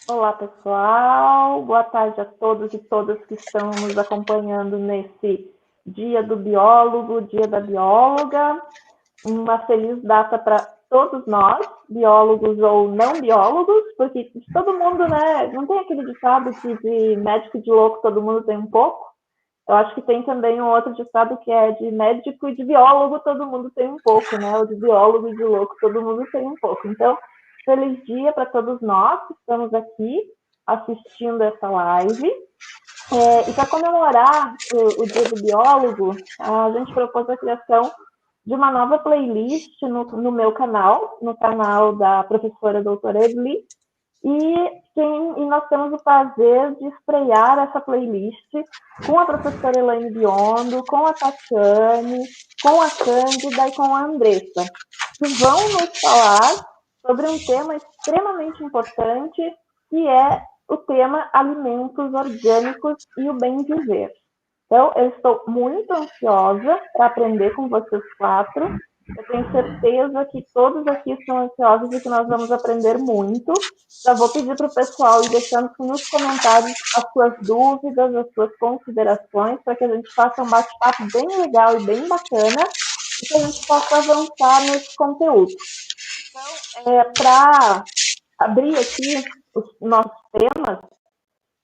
Olá, pessoal. Boa tarde a todos e todas que estão nos acompanhando nesse Dia do Biólogo, Dia da Bióloga. Uma feliz data para todos nós, biólogos ou não biólogos, porque todo mundo, né? Não tem aquele ditado que de médico e de louco todo mundo tem um pouco. Eu acho que tem também um outro ditado que é de médico e de biólogo todo mundo tem um pouco, né? Ou de biólogo e de louco todo mundo tem um pouco. Então, feliz dia para todos nós que estamos aqui assistindo essa live. E para comemorar o Dia do Biólogo, a gente propôs a criação de uma nova playlist no meu canal, no canal da professora doutora Edli, e nós temos o prazer de estrear essa playlist com a professora Elaine Biondo, com a Tatiane, com a Cândida e com a Andressa, que vão nos falar sobre um tema extremamente importante, que é o tema alimentos orgânicos e o bem viver. Então, eu estou muito ansiosa para aprender com vocês quatro. Eu tenho certeza que todos aqui estão ansiosos e que nós vamos aprender muito. Já vou pedir para o pessoal ir deixando nos comentários as suas dúvidas, as suas considerações, para que a gente faça um bate-papo bem legal e bem bacana e que a gente possa avançar nesse conteúdo. Então, para abrir aqui os nossos temas,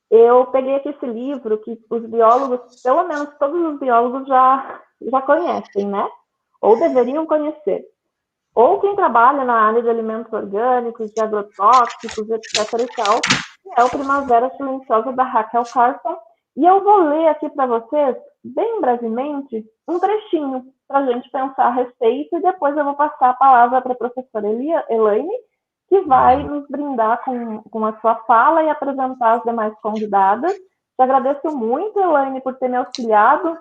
eu peguei aqui esse livro que os biólogos, pelo menos todos os biólogos já conhecem, né? Ou deveriam conhecer. Ou quem trabalha na área de alimentos orgânicos, de agrotóxicos, etc. e tal, que é o Primavera Silenciosa da Raquel Carson. E eu vou ler aqui para vocês, bem brevemente, um trechinho para a gente pensar a respeito e depois eu vou passar a palavra para a professora Elaine, que vai nos brindar com a sua fala e apresentar as demais convidadas. Te agradeço muito, Elaine, por ter me auxiliado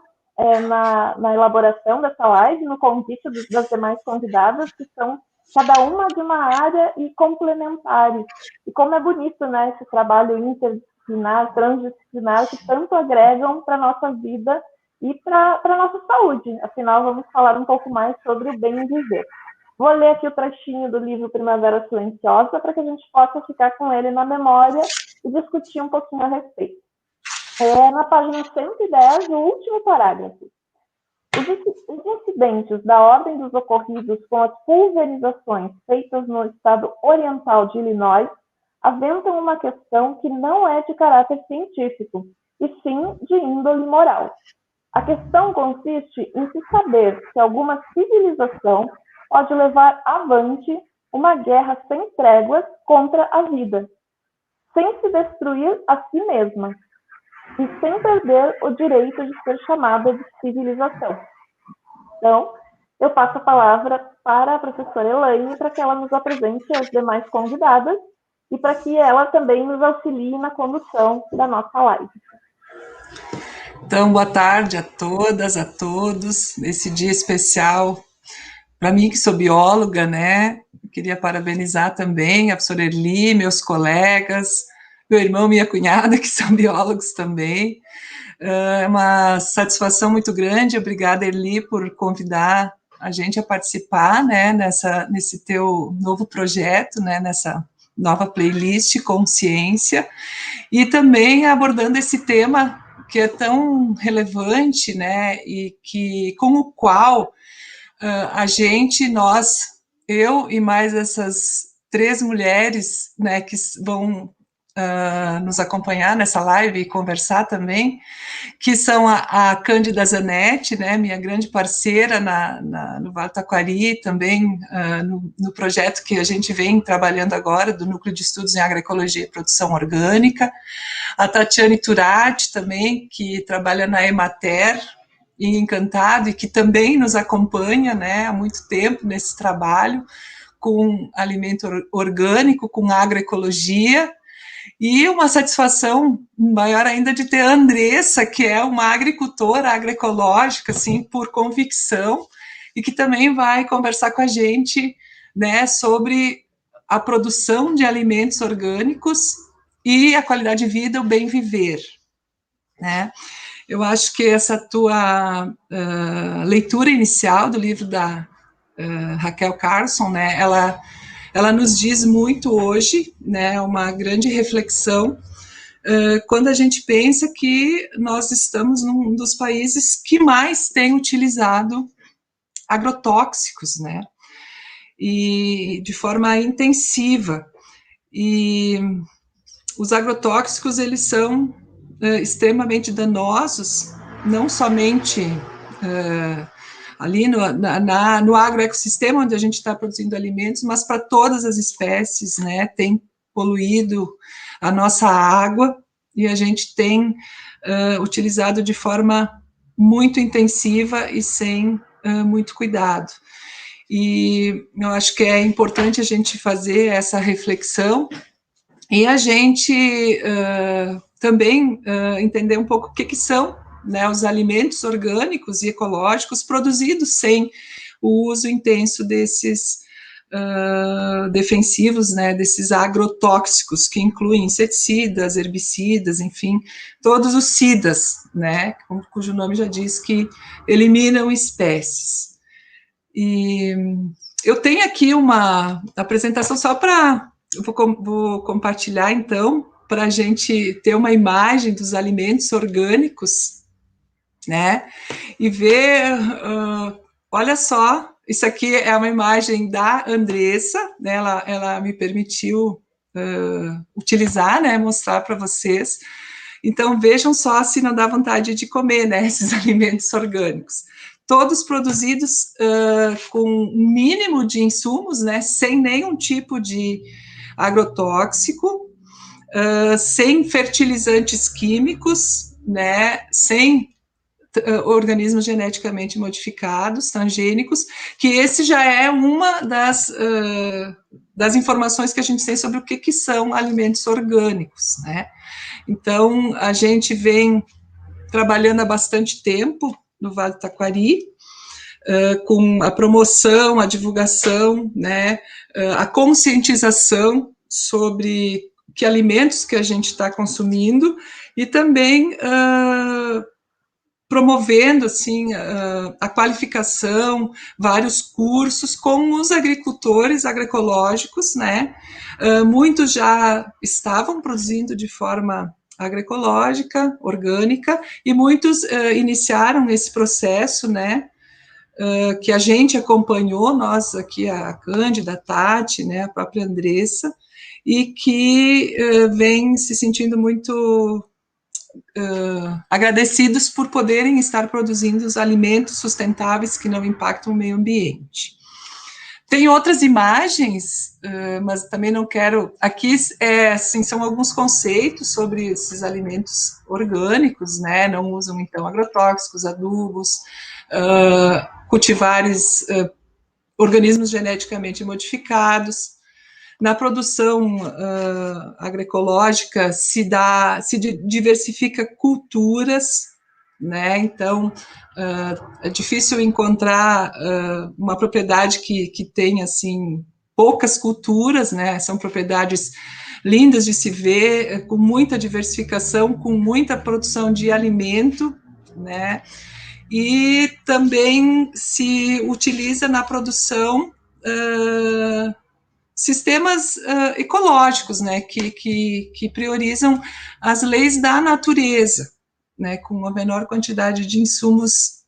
na elaboração dessa live, no convite das demais convidadas, que são cada uma de uma área e complementares. E como é bonito, né, esse trabalho interdisciplinar, transdisciplinar, que tanto agregam para a nossa vida e para a nossa saúde. Afinal, vamos falar um pouco mais sobre o bem viver. Vou ler aqui o trechinho do livro Primavera Silenciosa para que a gente possa ficar com ele na memória e discutir um pouquinho a respeito. Na página 110, o último parágrafo. Os incidentes da ordem dos ocorridos com as pulverizações feitas no estado oriental de Illinois aventam uma questão que não é de caráter científico, e sim de índole moral. A questão consiste em se saber se alguma civilização pode levar avante uma guerra sem tréguas contra a vida, sem se destruir a si mesma, e sem perder o direito de ser chamada de civilização. Então, eu passo a palavra para a professora Elaine para que ela nos apresente as demais convidadas e para que ela também nos auxilie na condução da nossa live. Então, boa tarde a todas, a todos, nesse dia especial. Para mim, que sou bióloga, né, queria parabenizar também a professora Erli, meus colegas, meu irmão e minha cunhada, que são biólogos também. É uma satisfação muito grande. Obrigada, Erli, por convidar a gente a participar, né, nesse teu novo projeto, né, nessa nova playlist Consciência, e também abordando esse tema que é tão relevante, né, e que com o qual eu e mais essas 3 mulheres, né, que vão nos acompanhar nessa live e conversar também, que são a Cândida Zanetti, né, minha grande parceira no Vale do Taquari, também no projeto que a gente vem trabalhando agora, do Núcleo de Estudos em Agroecologia e Produção Orgânica, a Tatiane Turati também, que trabalha na Emater, e Encantado, e que também nos acompanha, né, há muito tempo nesse trabalho, com alimento orgânico, com agroecologia, e uma satisfação maior ainda de ter a Andressa, que é uma agricultora agroecológica, assim, por convicção, e que também vai conversar com a gente, né, sobre a produção de alimentos orgânicos e a qualidade de vida, o bem viver, né. Eu acho que essa tua leitura inicial do livro da Raquel Carson, né, ela ela nos diz muito hoje, né, uma grande reflexão, quando a gente pensa que nós estamos num dos países que mais tem utilizado agrotóxicos, né, e de forma intensiva. E os agrotóxicos, eles são extremamente danosos, não somente ali no agroecossistema, onde a gente está produzindo alimentos, mas para todas as espécies, né, tem poluído a nossa água, e a gente tem utilizado de forma muito intensiva e sem muito cuidado. E eu acho que é importante a gente fazer essa reflexão e a gente também entender um pouco o que são, né, os alimentos orgânicos e ecológicos produzidos sem o uso intenso desses defensivos, né, desses agrotóxicos, que incluem inseticidas, herbicidas, enfim, todos os cidas, né, cujo nome já diz que eliminam espécies. E eu tenho aqui uma apresentação só para... Vou compartilhar, então, para a gente ter uma imagem dos alimentos orgânicos, né? E ver, olha só, isso aqui é uma imagem da Andressa, né? Ela me permitiu utilizar, né? Mostrar para vocês. Então, vejam só se não dá vontade de comer, né? Esses alimentos orgânicos. Todos produzidos com um mínimo de insumos, né? Sem nenhum tipo de agrotóxico, sem fertilizantes químicos, né, sem organismos geneticamente modificados, transgênicos, que esse já é uma das informações que a gente tem sobre o que são alimentos orgânicos, né. Então, a gente vem trabalhando há bastante tempo no Vale do Taquari, com a promoção, a divulgação, né, a conscientização sobre que alimentos que a gente está consumindo e também promovendo assim a qualificação, vários cursos com os agricultores agroecológicos, né? Muitos já estavam produzindo de forma agroecológica, orgânica, e muitos iniciaram esse processo, né? Que a gente acompanhou, nós aqui, a Cândida, a Tati, né, a própria Andressa, e que vem se sentindo muito agradecidos por poderem estar produzindo os alimentos sustentáveis que não impactam o meio ambiente. Tem outras imagens, mas também não quero... Aqui, assim, são alguns conceitos sobre esses alimentos orgânicos, né? Não usam, então, agrotóxicos, adubos, cultivares, organismos geneticamente modificados. Na produção agroecológica se diversifica culturas, né? Então é difícil encontrar uma propriedade que tenha assim poucas culturas, né? São propriedades lindas de se ver, com muita diversificação, com muita produção de alimento, né? E também se utiliza na produção sistemas ecológicos, né, que priorizam as leis da natureza, né, com a menor quantidade de insumos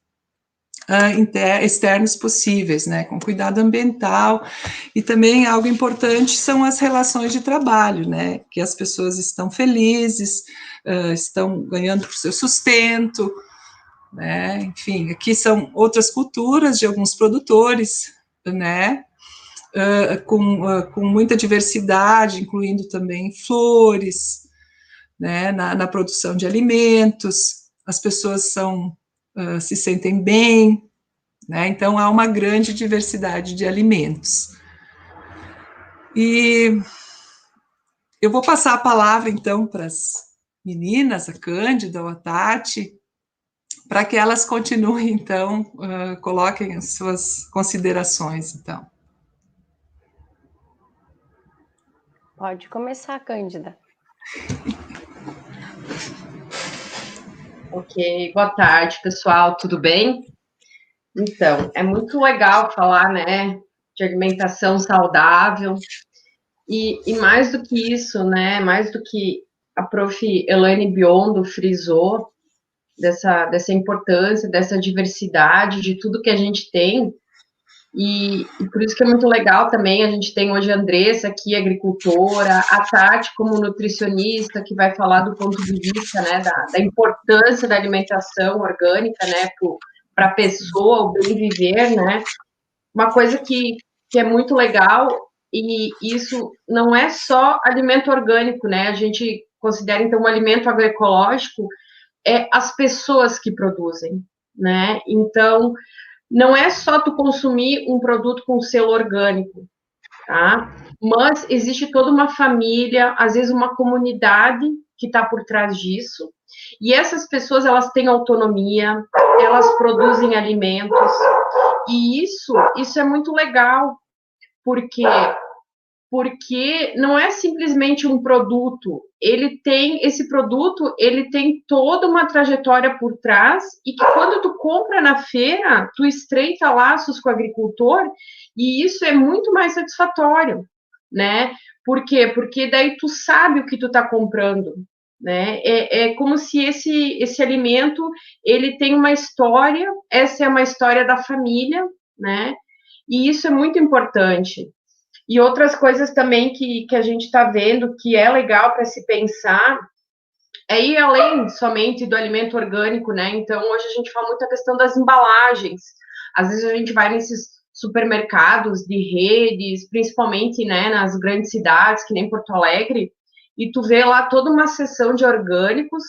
externos possíveis, né, com cuidado ambiental. E também algo importante são as relações de trabalho, né, que as pessoas estão felizes, estão ganhando o seu sustento, né, enfim, aqui são outras culturas de alguns produtores, né, com muita diversidade, incluindo também flores, né, na produção de alimentos, as pessoas se sentem bem, né, então há uma grande diversidade de alimentos. E eu vou passar a palavra, então, para as meninas, a Cândida ou a Tati, para que elas continuem, então, coloquem as suas considerações, então. Pode começar, Cândida. Ok, boa tarde, pessoal, tudo bem? Então, é muito legal falar, né, de alimentação saudável, E mais do que isso, né, mais do que a prof. Elaine Biondo frisou, dessa importância, dessa diversidade, de tudo que a gente tem, e por isso que é muito legal também, a gente tem hoje a Andressa aqui, agricultora, a Tati como nutricionista, que vai falar do ponto de vista, né, da importância da alimentação orgânica, né, para a pessoa, o bem viver, né, uma coisa que é muito legal, e isso não é só alimento orgânico, né, a gente considera, então, um alimento agroecológico, é as pessoas que produzem, né, então, não é só tu consumir um produto com selo orgânico, tá? Mas existe toda uma família, às vezes uma comunidade que está por trás disso, e essas pessoas, elas têm autonomia, elas produzem alimentos, e isso é muito legal, porque não é simplesmente um produto, esse produto, ele tem toda uma trajetória por trás, e que quando tu compra na feira, tu estreita laços com o agricultor, e isso é muito mais satisfatório, né? Por quê? Porque daí tu sabe o que tu tá comprando, né? É como se esse alimento, ele tem uma história, essa é uma história da família, né? E isso é muito importante. E outras coisas também que a gente está vendo que é legal para se pensar é ir além somente do alimento orgânico, né? Então, hoje a gente fala muito a questão das embalagens. Às vezes a gente vai nesses supermercados de redes, principalmente, né, nas grandes cidades, que nem Porto Alegre, e tu vê lá toda uma seção de orgânicos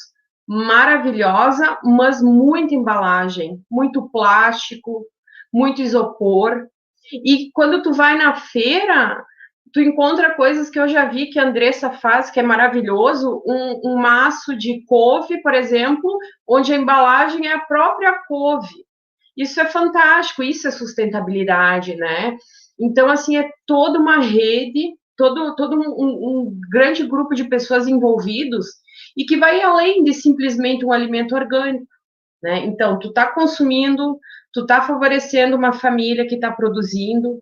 maravilhosa, mas muita embalagem, muito plástico, muito isopor. E quando tu vai na feira, tu encontra coisas que eu já vi que a Andressa faz, que é maravilhoso, um maço de couve, por exemplo, onde a embalagem é a própria couve. Isso é fantástico, isso é sustentabilidade, né? Então, assim, é toda uma rede, todo um grande grupo de pessoas envolvidos, e que vai além de simplesmente um alimento orgânico, né? Então, tu está consumindo, tu está favorecendo uma família que está produzindo,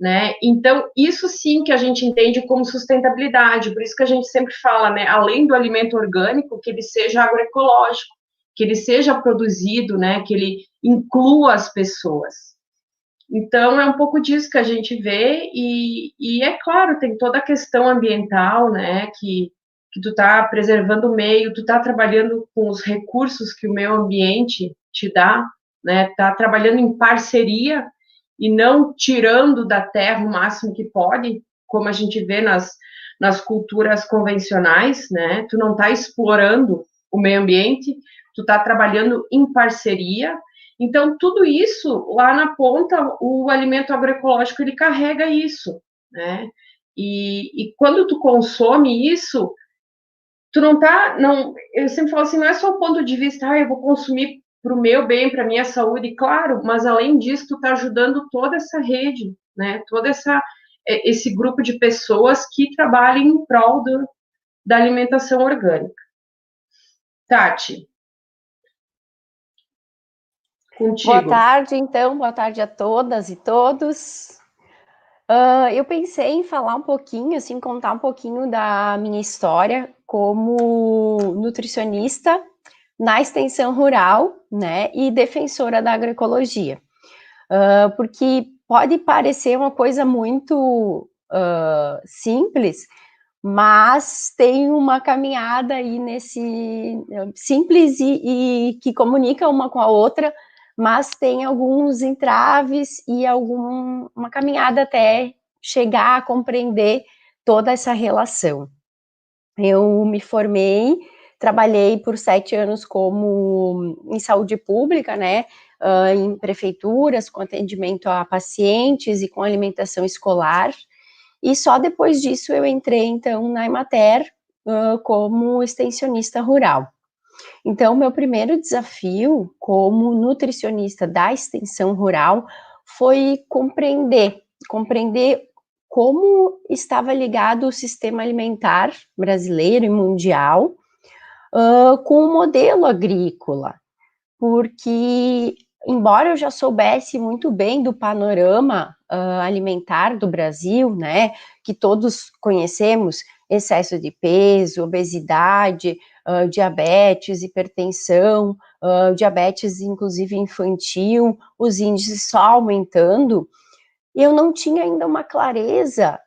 né? Então, isso sim que a gente entende como sustentabilidade, por isso que a gente sempre fala, né, além do alimento orgânico, que ele seja agroecológico, que ele seja produzido, né, que ele inclua as pessoas. Então, é um pouco disso que a gente vê, e é claro, tem toda a questão ambiental, né, que tu está preservando o meio, tu está trabalhando com os recursos que o meio ambiente te dá, né, tá trabalhando em parceria e não tirando da terra o máximo que pode, como a gente vê nas culturas convencionais, né, tu não está explorando o meio ambiente, tu está trabalhando em parceria. Então, tudo isso, lá na ponta, o alimento agroecológico, ele carrega isso, né? E quando tu consome isso, tu não tá, não, eu sempre falo assim, não é só o ponto de vista, eu vou consumir para o meu bem, para a minha saúde, claro, mas além disso, tu tá ajudando toda essa rede, né? Esse grupo de pessoas que trabalham em prol da alimentação orgânica. Tati, contigo. Boa tarde, então, boa tarde a todas e todos. Eu pensei em falar um pouquinho, assim, contar um pouquinho da minha história como nutricionista na extensão rural, né, e defensora da agroecologia. Porque pode parecer uma coisa muito simples, mas tem uma caminhada aí nesse simples e que comunica uma com a outra, mas tem alguns entraves e uma caminhada até chegar a compreender toda essa relação. Eu me formei, trabalhei por 7 anos em saúde pública, né, em prefeituras, com atendimento a pacientes e com alimentação escolar, e só depois disso eu entrei, então, na Emater, como extensionista rural. Então, meu primeiro desafio como nutricionista da extensão rural foi compreender como estava ligado o sistema alimentar brasileiro e mundial com o modelo agrícola, porque, embora eu já soubesse muito bem do panorama alimentar do Brasil, né, que todos conhecemos, excesso de peso, obesidade, diabetes, hipertensão, diabetes inclusive infantil, os índices só aumentando, eu não tinha ainda uma clareza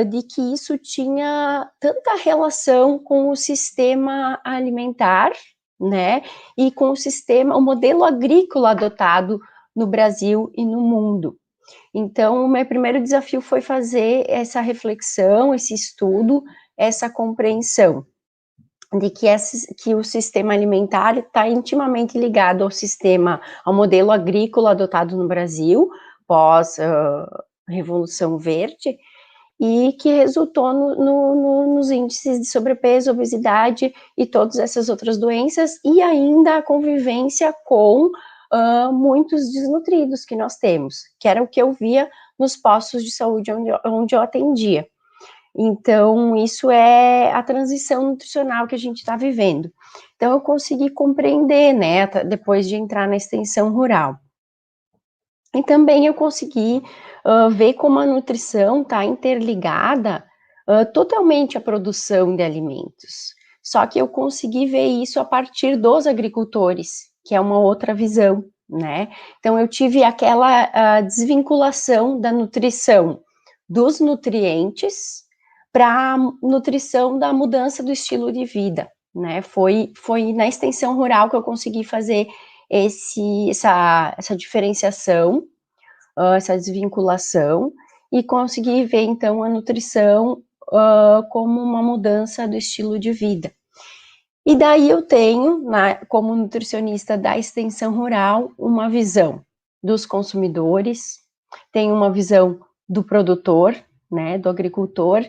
de que isso tinha tanta relação com o sistema alimentar, né, e com o modelo agrícola adotado no Brasil e no mundo. Então, o meu primeiro desafio foi fazer essa reflexão, esse estudo, essa compreensão de que o sistema alimentar está intimamente ligado ao modelo agrícola adotado no Brasil, pós Revolução Verde, e que resultou nos índices de sobrepeso, obesidade e todas essas outras doenças, e ainda a convivência com muitos desnutridos que nós temos, que era o que eu via nos postos de saúde onde eu atendia. Então, isso é a transição nutricional que a gente está vivendo. Então, eu consegui compreender, né, depois de entrar na extensão rural. E também eu consegui ver como a nutrição está interligada totalmente à produção de alimentos. Só que eu consegui ver isso a partir dos agricultores, que é uma outra visão, né? Então, eu tive aquela desvinculação da nutrição dos nutrientes para a nutrição da mudança do estilo de vida, né? Foi na extensão rural que eu consegui fazer essa diferenciação, essa desvinculação, e consegui ver, então, a nutrição como uma mudança do estilo de vida. E daí eu tenho, como nutricionista da extensão rural, uma visão dos consumidores, tenho uma visão do produtor, né, do agricultor,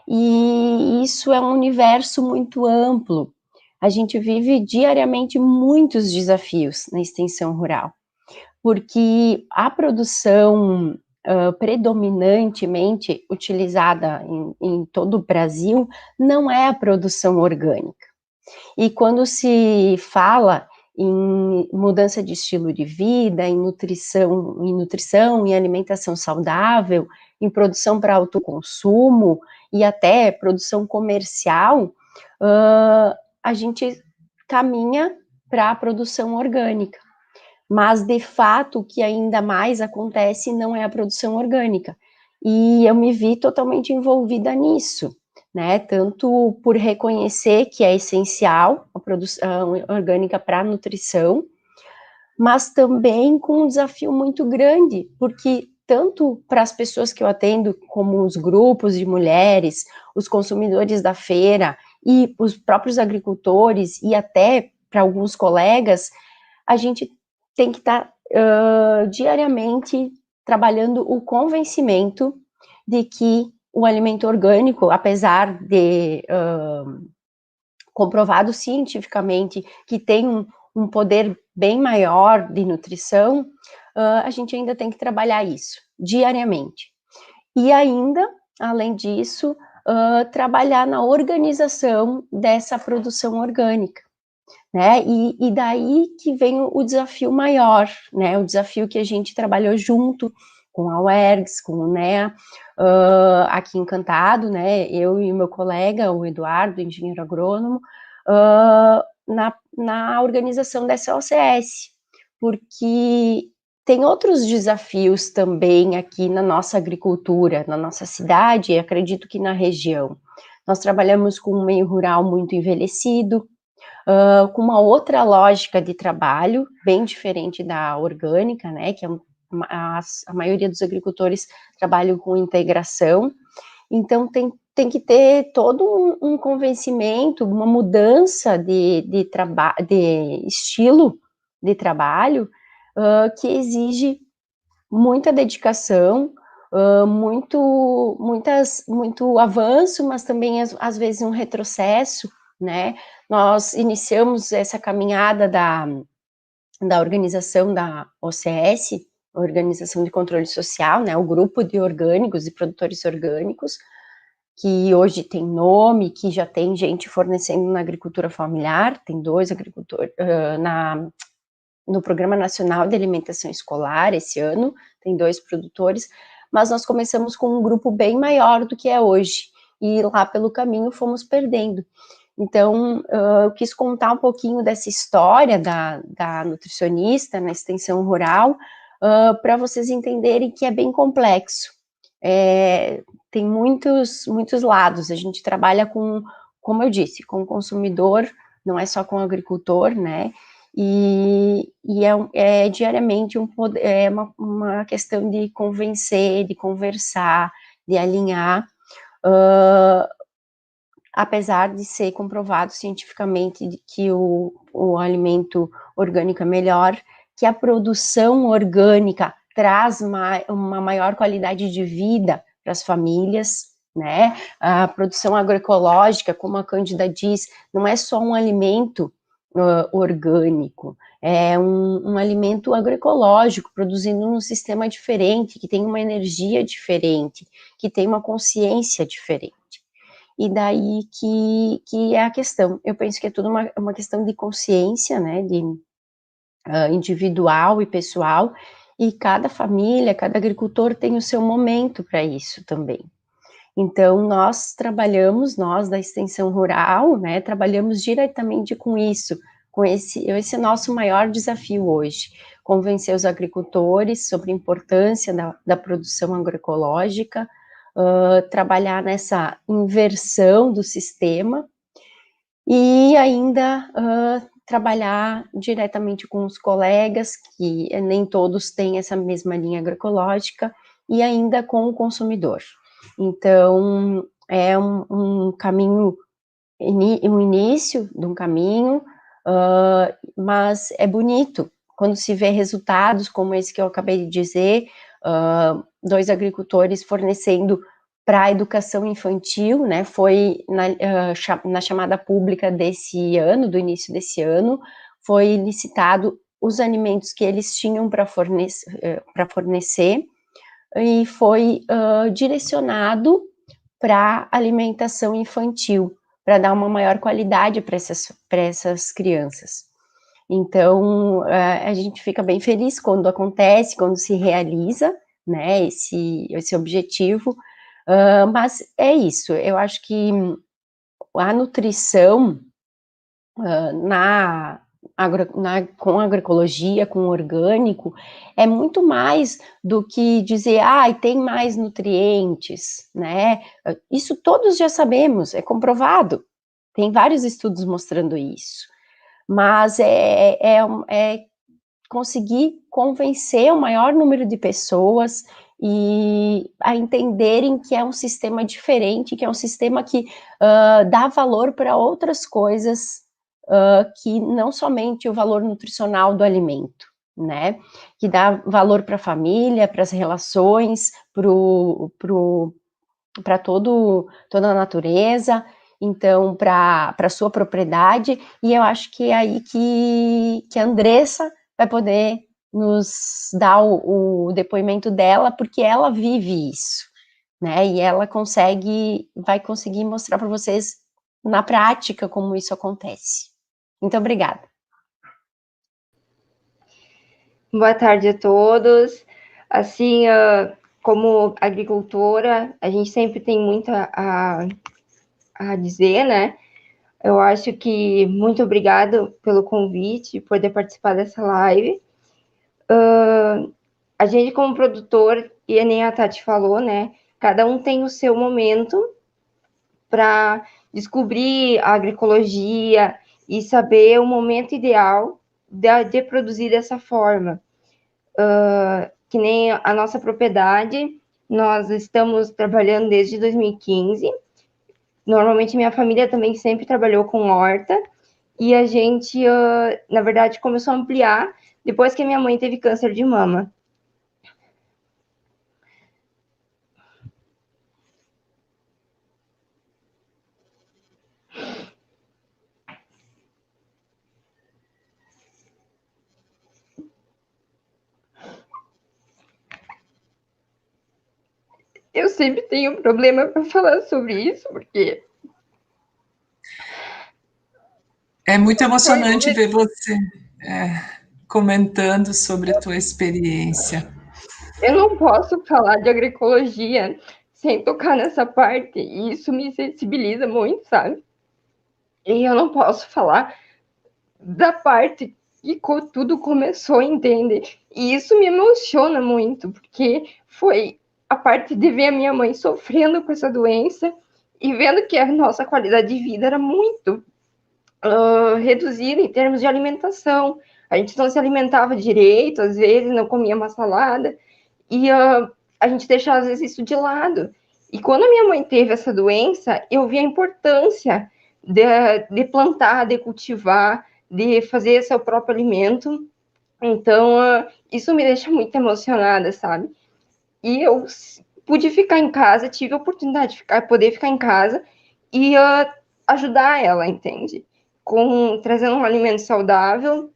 e isso é um universo muito amplo. A gente vive diariamente muitos desafios na extensão rural, porque a produção predominantemente utilizada em todo o Brasil não é a produção orgânica. E quando se fala em mudança de estilo de vida, em nutrição, em alimentação saudável, em produção para autoconsumo e até produção comercial, a gente caminha para a produção orgânica. Mas, de fato, o que ainda mais acontece não é a produção orgânica. E eu me vi totalmente envolvida nisso, né? Tanto por reconhecer que é essencial a produção orgânica para a nutrição, mas também com um desafio muito grande, porque tanto para as pessoas que eu atendo, como os grupos de mulheres, os consumidores da feira e os próprios agricultores e até para alguns colegas, a gente tem que estar diariamente trabalhando o convencimento de que o alimento orgânico, apesar de comprovado cientificamente que tem um poder bem maior de nutrição, a gente ainda tem que trabalhar isso diariamente. E ainda, além disso, trabalhar na organização dessa produção orgânica, né? E daí que vem o desafio maior, né? O desafio que a gente trabalhou junto com a UERGS, com o NEA, aqui em Encantado, né? Eu e o meu colega, o Eduardo, engenheiro agrônomo, na organização dessa OCS, porque tem outros desafios também aqui na nossa agricultura, na nossa cidade, e acredito que na região. Nós trabalhamos com um meio rural muito envelhecido, com uma outra lógica de trabalho, bem diferente da orgânica, né, que a maioria dos agricultores trabalham com integração, então tem que ter todo um convencimento, uma mudança de estilo de trabalho, que exige muita dedicação, muito avanço, mas também às vezes um retrocesso, né? Nós iniciamos essa caminhada da organização da OCS, Organização de Controle Social, né? O grupo de orgânicos e produtores orgânicos, que hoje tem nome, que já tem gente fornecendo na agricultura familiar, tem 2 agricultores no Programa Nacional de Alimentação Escolar esse ano, tem 2 produtores, mas nós começamos com um grupo bem maior do que é hoje, e lá pelo caminho fomos perdendo. Então, eu quis contar um pouquinho dessa história da nutricionista na extensão rural, para vocês entenderem que é bem complexo. Tem muitos lados, a gente trabalha com, como eu disse, com o consumidor, não é só com o agricultor, né, e é diariamente uma questão de convencer, de conversar, de alinhar, apesar de ser comprovado cientificamente que o alimento orgânico é melhor, que a produção orgânica traz uma maior qualidade de vida para as famílias, né? A produção agroecológica, como a Cândida diz, não é só um alimento orgânico, é um alimento agroecológico, produzindo num sistema diferente, que tem uma energia diferente, que tem uma consciência diferente. E daí que é a questão. Eu penso que é tudo uma questão de consciência, né, de individual e pessoal, e cada família, cada agricultor tem o seu momento para isso também. Então, nós da extensão rural, né, trabalhamos diretamente com isso, com esse nosso maior desafio hoje, convencer os agricultores sobre a importância da produção agroecológica, trabalhar nessa inversão do sistema e ainda trabalhar diretamente com os colegas, que nem todos têm essa mesma linha agroecológica, e ainda com o consumidor. Então, é um caminho, um início de um caminho, mas é bonito quando se vê resultados como esse que eu acabei de dizer, 2 agricultores fornecendo para a educação infantil, né, foi na chamada pública desse ano, do início desse ano, foi licitado os alimentos que eles tinham para fornecer, e foi direcionado para alimentação infantil, para dar uma maior qualidade para essas crianças. Então, a gente fica bem feliz quando acontece, quando se realiza, né, esse objetivo, mas é isso, eu acho que a nutrição com agroecologia, com orgânico, é muito mais do que dizer, tem mais nutrientes, né, isso todos já sabemos, é comprovado, tem vários estudos mostrando isso, mas é conseguir convencer o maior número de pessoas e a entenderem que é um sistema diferente, que é um sistema que dá valor para outras coisas, que não somente o valor nutricional do alimento, né, que dá valor para a família, para as relações, para toda a natureza, então, para a sua propriedade, e eu acho que é aí que a Andressa vai poder nos dar o depoimento dela, porque ela vive isso, né, e ela vai conseguir mostrar para vocês na prática como isso acontece. Muito obrigada. Boa tarde a todos. Assim, como agricultora, a gente sempre tem muito a dizer, né? Eu acho que muito obrigado pelo convite, por poder participar dessa live. A gente, como produtor, e nem a Tati falou, né? Cada um tem o seu momento para descobrir a agroecologia e saber o momento ideal de produzir dessa forma. Que nem a nossa propriedade, nós estamos trabalhando desde 2015. Normalmente, minha família também sempre trabalhou com horta, e a gente, na verdade, começou a ampliar depois que minha mãe teve câncer de mama. Eu sempre tenho problema para falar sobre isso, porque... É muito emocionante ver você comentando sobre a tua experiência. Eu não posso falar de agroecologia sem tocar nessa parte, e isso me sensibiliza muito, sabe? E eu não posso falar da parte que tudo começou, entende? E isso me emociona muito, porque foi a parte de ver a minha mãe sofrendo com essa doença e vendo que a nossa qualidade de vida era muito reduzida em termos de alimentação. A gente não se alimentava direito, às vezes não comia uma salada, e a gente deixava, às vezes, isso de lado. E quando a minha mãe teve essa doença, eu vi a importância de plantar, de cultivar, de fazer seu próprio alimento. Então, isso me deixa muito emocionada, sabe? E eu pude ficar em casa, tive a oportunidade de poder ficar em casa e ajudar ela, entende? Trazendo um alimento saudável,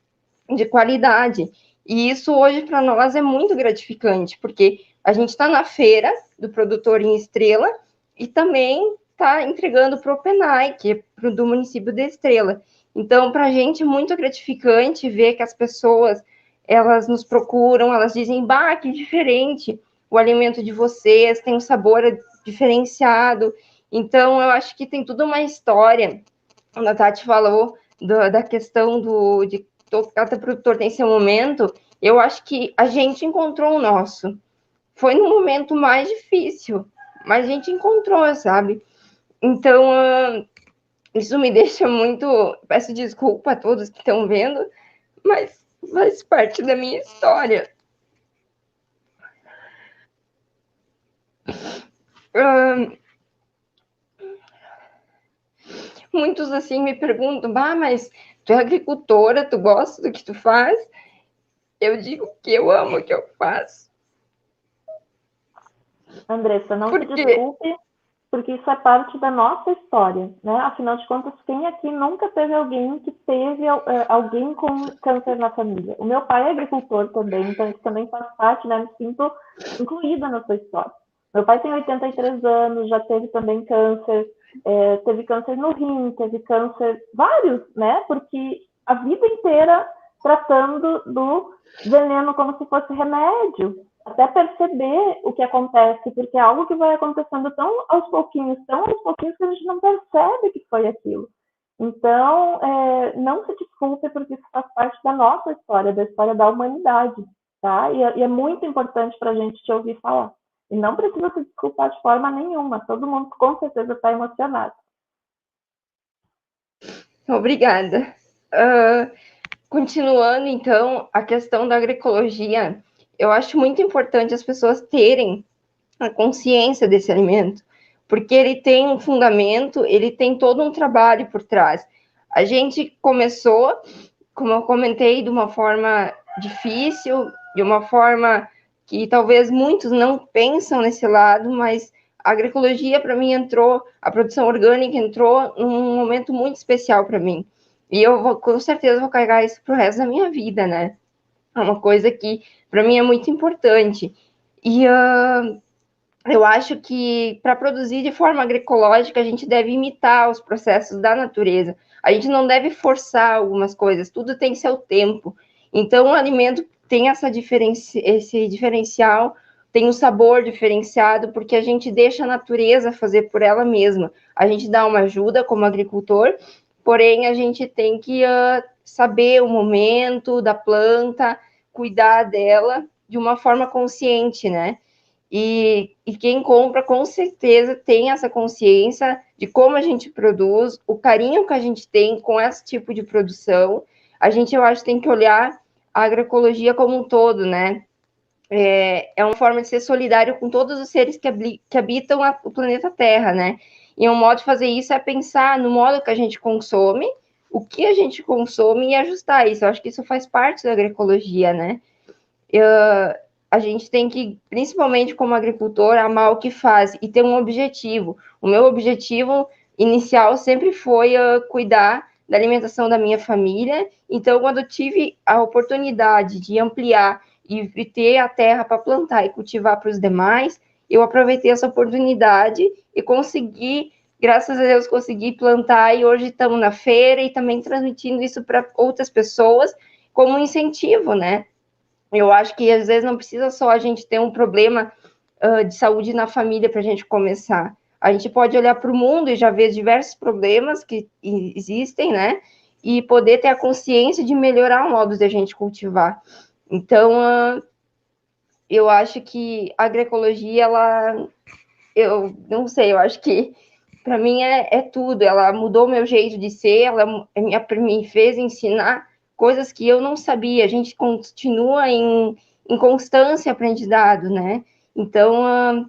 de qualidade. E isso hoje para nós é muito gratificante, porque a gente está na feira do produtor em Estrela e também está entregando para o PENAI, que é do município de Estrela. Então, para a gente é muito gratificante ver que as pessoas, elas nos procuram, elas dizem, bah, que diferente o alimento de vocês, tem um sabor diferenciado. Então, eu acho que tem tudo uma história. A Tati falou da questão de cada produtor tem seu momento, eu acho que a gente encontrou o nosso. Foi no momento mais difícil, mas a gente encontrou, sabe? Então, isso me deixa muito... Peço desculpa a todos que estão vendo, mas faz parte da minha história. Muitos, assim, me perguntam, bah, mas tu é agricultora, tu gosta do que tu faz? Eu digo que eu amo o que eu faço. Andressa, não se desculpe, porque isso é parte da nossa história, né? Afinal de contas, quem aqui nunca teve alguém que teve alguém com câncer na família? O meu pai é agricultor também, então isso também faz parte, né? Me sinto incluída na sua história. Meu pai tem 83 anos, já teve também câncer, teve câncer no rim, teve câncer, vários, né? Porque a vida inteira tratando do veneno como se fosse remédio, até perceber o que acontece, porque é algo que vai acontecendo tão aos pouquinhos que a gente não percebe que foi aquilo. Então, não se desculpe, porque isso faz parte da nossa história, da história da humanidade, tá? E é muito importante para a gente te ouvir falar. E não precisa se desculpar de forma nenhuma, todo mundo com certeza está emocionado. Obrigada. Continuando, então, a questão da agroecologia, eu acho muito importante as pessoas terem a consciência desse alimento, porque ele tem um fundamento, ele tem todo um trabalho por trás. A gente começou, como eu comentei, de uma forma difícil, de uma forma que talvez muitos não pensam nesse lado, mas a agroecologia, para mim, a produção orgânica entrou num momento muito especial para mim. E eu com certeza vou carregar isso pro resto da minha vida, né? É uma coisa que para mim é muito importante. E eu acho que para produzir de forma agroecológica, a gente deve imitar os processos da natureza. A gente não deve forçar algumas coisas, tudo tem seu tempo. Então, o alimento tem esse diferencial, tem um sabor diferenciado, porque a gente deixa a natureza fazer por ela mesma. A gente dá uma ajuda como agricultor, porém, a gente tem que saber o momento da planta, cuidar dela de uma forma consciente, né? E quem compra, com certeza, tem essa consciência de como a gente produz, o carinho que a gente tem com esse tipo de produção. A gente, eu acho, tem que olhar a agroecologia como um todo, né? É uma forma de ser solidário com todos os seres que habitam o planeta Terra, né? E um modo de fazer isso é pensar no modo que a gente consome, o que a gente consome e ajustar isso. Eu acho que isso faz parte da agroecologia, né? A gente tem que, principalmente como agricultor, amar o que faz e ter um objetivo. O meu objetivo inicial sempre foi cuidar da alimentação da minha família. Então, quando eu tive a oportunidade de ampliar e ter a terra para plantar e cultivar para os demais, eu aproveitei essa oportunidade e consegui, graças a Deus, consegui plantar e hoje estamos na feira e também transmitindo isso para outras pessoas como um incentivo, né? Eu acho que às vezes não precisa só a gente ter um problema de saúde na família para a gente começar. A gente pode olhar para o mundo e já ver diversos problemas que existem, né? E poder ter a consciência de melhorar o modo de a gente cultivar. Então, eu acho que a agroecologia, eu não sei, eu acho que para mim é tudo. Ela mudou o meu jeito de ser, ela me fez ensinar coisas que eu não sabia. A gente continua em constância aprendizado, né? Então,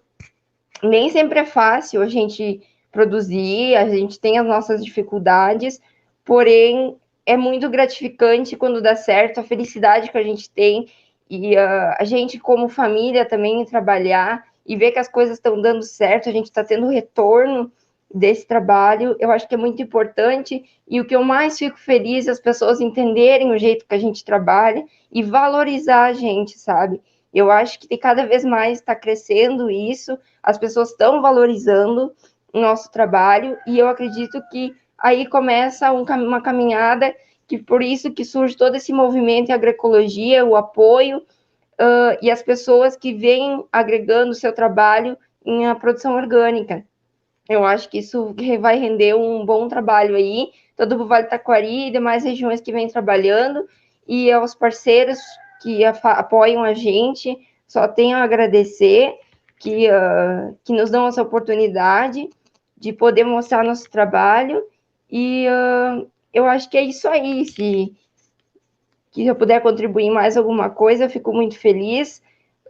nem sempre é fácil a gente produzir, a gente tem as nossas dificuldades, porém é muito gratificante quando dá certo, a felicidade que a gente tem, e a gente como família também trabalhar e ver que as coisas estão dando certo, a gente está tendo retorno desse trabalho, eu acho que é muito importante, e o que eu mais fico feliz é as pessoas entenderem o jeito que a gente trabalha e valorizar a gente, sabe? Eu acho que cada vez mais está crescendo isso, as pessoas estão valorizando o nosso trabalho, e eu acredito que aí começa uma caminhada, que por isso que surge todo esse movimento em agroecologia, o apoio, e as pessoas que vêm agregando o seu trabalho em a produção orgânica. Eu acho que isso vai render um bom trabalho aí, todo o Vale do Taquari e demais regiões que vêm trabalhando, e aos parceiros que apoiam a gente, só tenho a agradecer, que nos dão essa oportunidade de poder mostrar nosso trabalho, e eu acho que é isso aí. Se eu puder contribuir em mais alguma coisa, eu fico muito feliz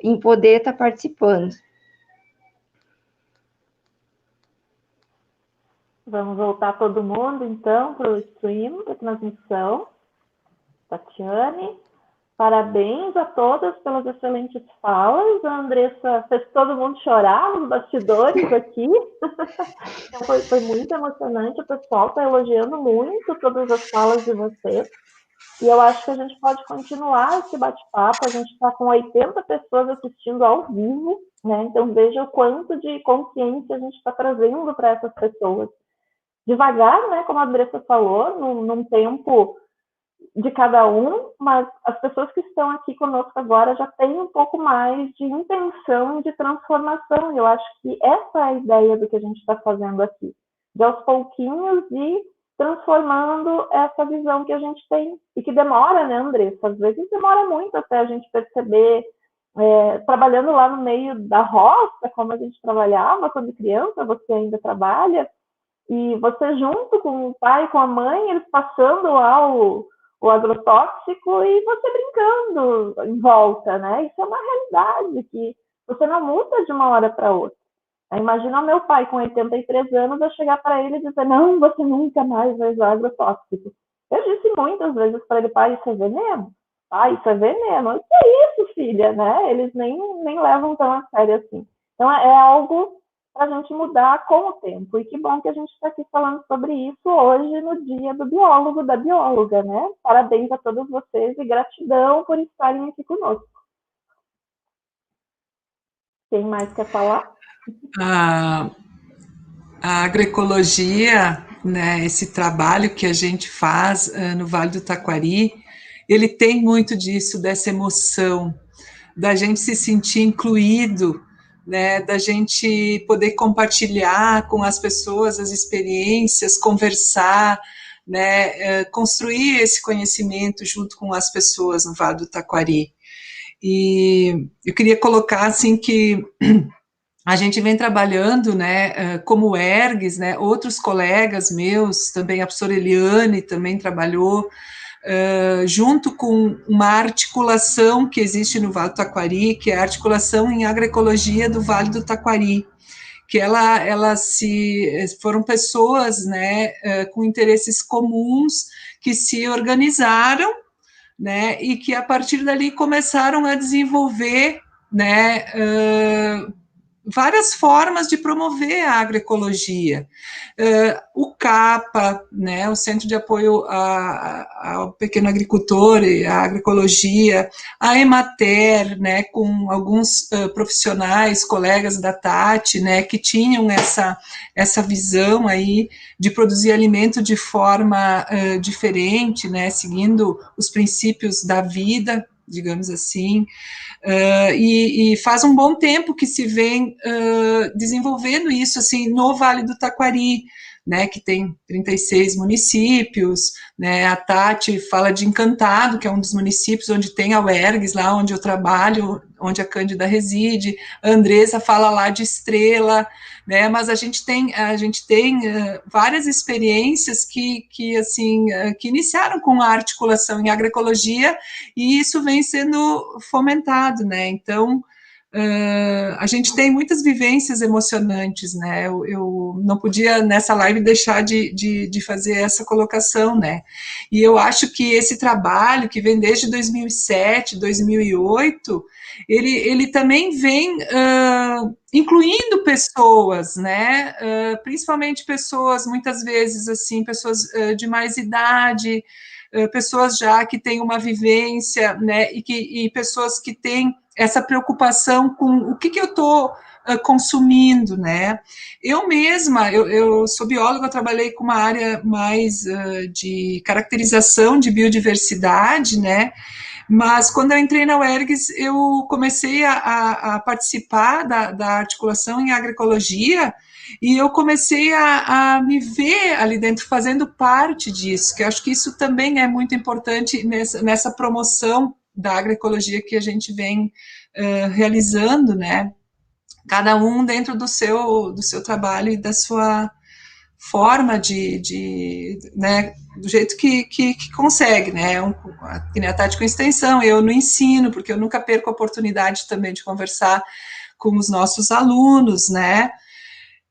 em poder estar participando. Vamos voltar todo mundo, então, para o stream, para a transmissão. Tatiane, parabéns a todas pelas excelentes falas. A Andressa fez todo mundo chorar nos bastidores aqui. Então, foi muito emocionante. O pessoal está elogiando muito todas as falas de vocês. E eu acho que a gente pode continuar esse bate-papo. A gente está com 80 pessoas assistindo ao vivo, né? Então, veja o quanto de consciência a gente está trazendo para essas pessoas. Devagar, né? Como a Andressa falou, num tempo de cada um, mas as pessoas que estão aqui conosco agora já têm um pouco mais de intenção de transformação. Eu acho que essa é a ideia do que a gente está fazendo aqui, de aos pouquinhos ir transformando essa visão que a gente tem, e que demora, né, Andressa? Às vezes demora muito até a gente perceber, trabalhando lá no meio da roça, como a gente trabalhava quando criança, você ainda trabalha, e você junto com o pai, com a mãe, eles passando lá o agrotóxico e você brincando em volta, né? Isso é uma realidade que você não muda de uma hora para outra. Imagina o meu pai com 83 anos, eu chegar para ele e dizer, não, você nunca mais vai usar agrotóxico. Eu disse muitas vezes para ele, pai, isso é veneno? Pai, isso é veneno. O que é isso, filha? Né? Eles nem levam tão a sério assim. Então, é algo para a gente mudar com o tempo. E que bom que a gente está aqui falando sobre isso hoje, no dia do biólogo, da bióloga, né? Parabéns a todos vocês e gratidão por estarem aqui conosco. Quem mais quer falar? A agroecologia, né, esse trabalho que a gente faz no Vale do Taquari, ele tem muito disso, dessa emoção, da gente se sentir incluído, né, da gente poder compartilhar com as pessoas as experiências, conversar, né, construir esse conhecimento junto com as pessoas no Vale do Taquari. E eu queria colocar assim que a gente vem trabalhando, né, como ERGs, né, outros colegas meus, também a professora Eliane também trabalhou, junto com uma articulação que existe no Vale do Taquari, que é a articulação em agroecologia do Vale do Taquari, que foram pessoas, né, com interesses comuns que se organizaram, né, e que a partir dali começaram a desenvolver, né, várias formas de promover a agroecologia. O CAPA, né, o Centro de Apoio ao Pequeno Agricultor e à Agroecologia, a Emater, né, com alguns profissionais, colegas da Tati, né, que tinham essa visão aí de produzir alimento de forma diferente, né, seguindo os princípios da vida, digamos assim, e faz um bom tempo que se vem desenvolvendo isso, assim, no Vale do Taquari, né, que tem 36 municípios, né, a Tati fala de Encantado, que é um dos municípios onde tem a UERGS, lá onde eu trabalho, onde a Cândida reside, a Andressa fala lá de Estrela, né, mas a gente tem várias experiências que assim, que iniciaram com a articulação em agroecologia, e isso vem sendo fomentado, né, então, a gente tem muitas vivências emocionantes, né, eu não podia nessa live deixar de fazer essa colocação, né, e eu acho que esse trabalho que vem desde 2007, 2008, ele também vem incluindo pessoas, né, principalmente pessoas, muitas vezes, assim, pessoas de mais idade, pessoas já que têm uma vivência, né, e pessoas que têm essa preocupação com o que eu estou consumindo, né? Eu mesma, eu sou bióloga, eu trabalhei com uma área mais de caracterização de biodiversidade, né? Mas quando eu entrei na UERGS, eu comecei a participar da articulação em agroecologia, e eu comecei a me ver ali dentro, fazendo parte disso, que eu acho que isso também é muito importante nessa promoção da agroecologia que a gente vem realizando, né? Cada um dentro do seu trabalho e da sua forma né, do jeito que consegue, né? A Tati com extensão, eu no ensino, porque eu nunca perco a oportunidade também de conversar com os nossos alunos, né?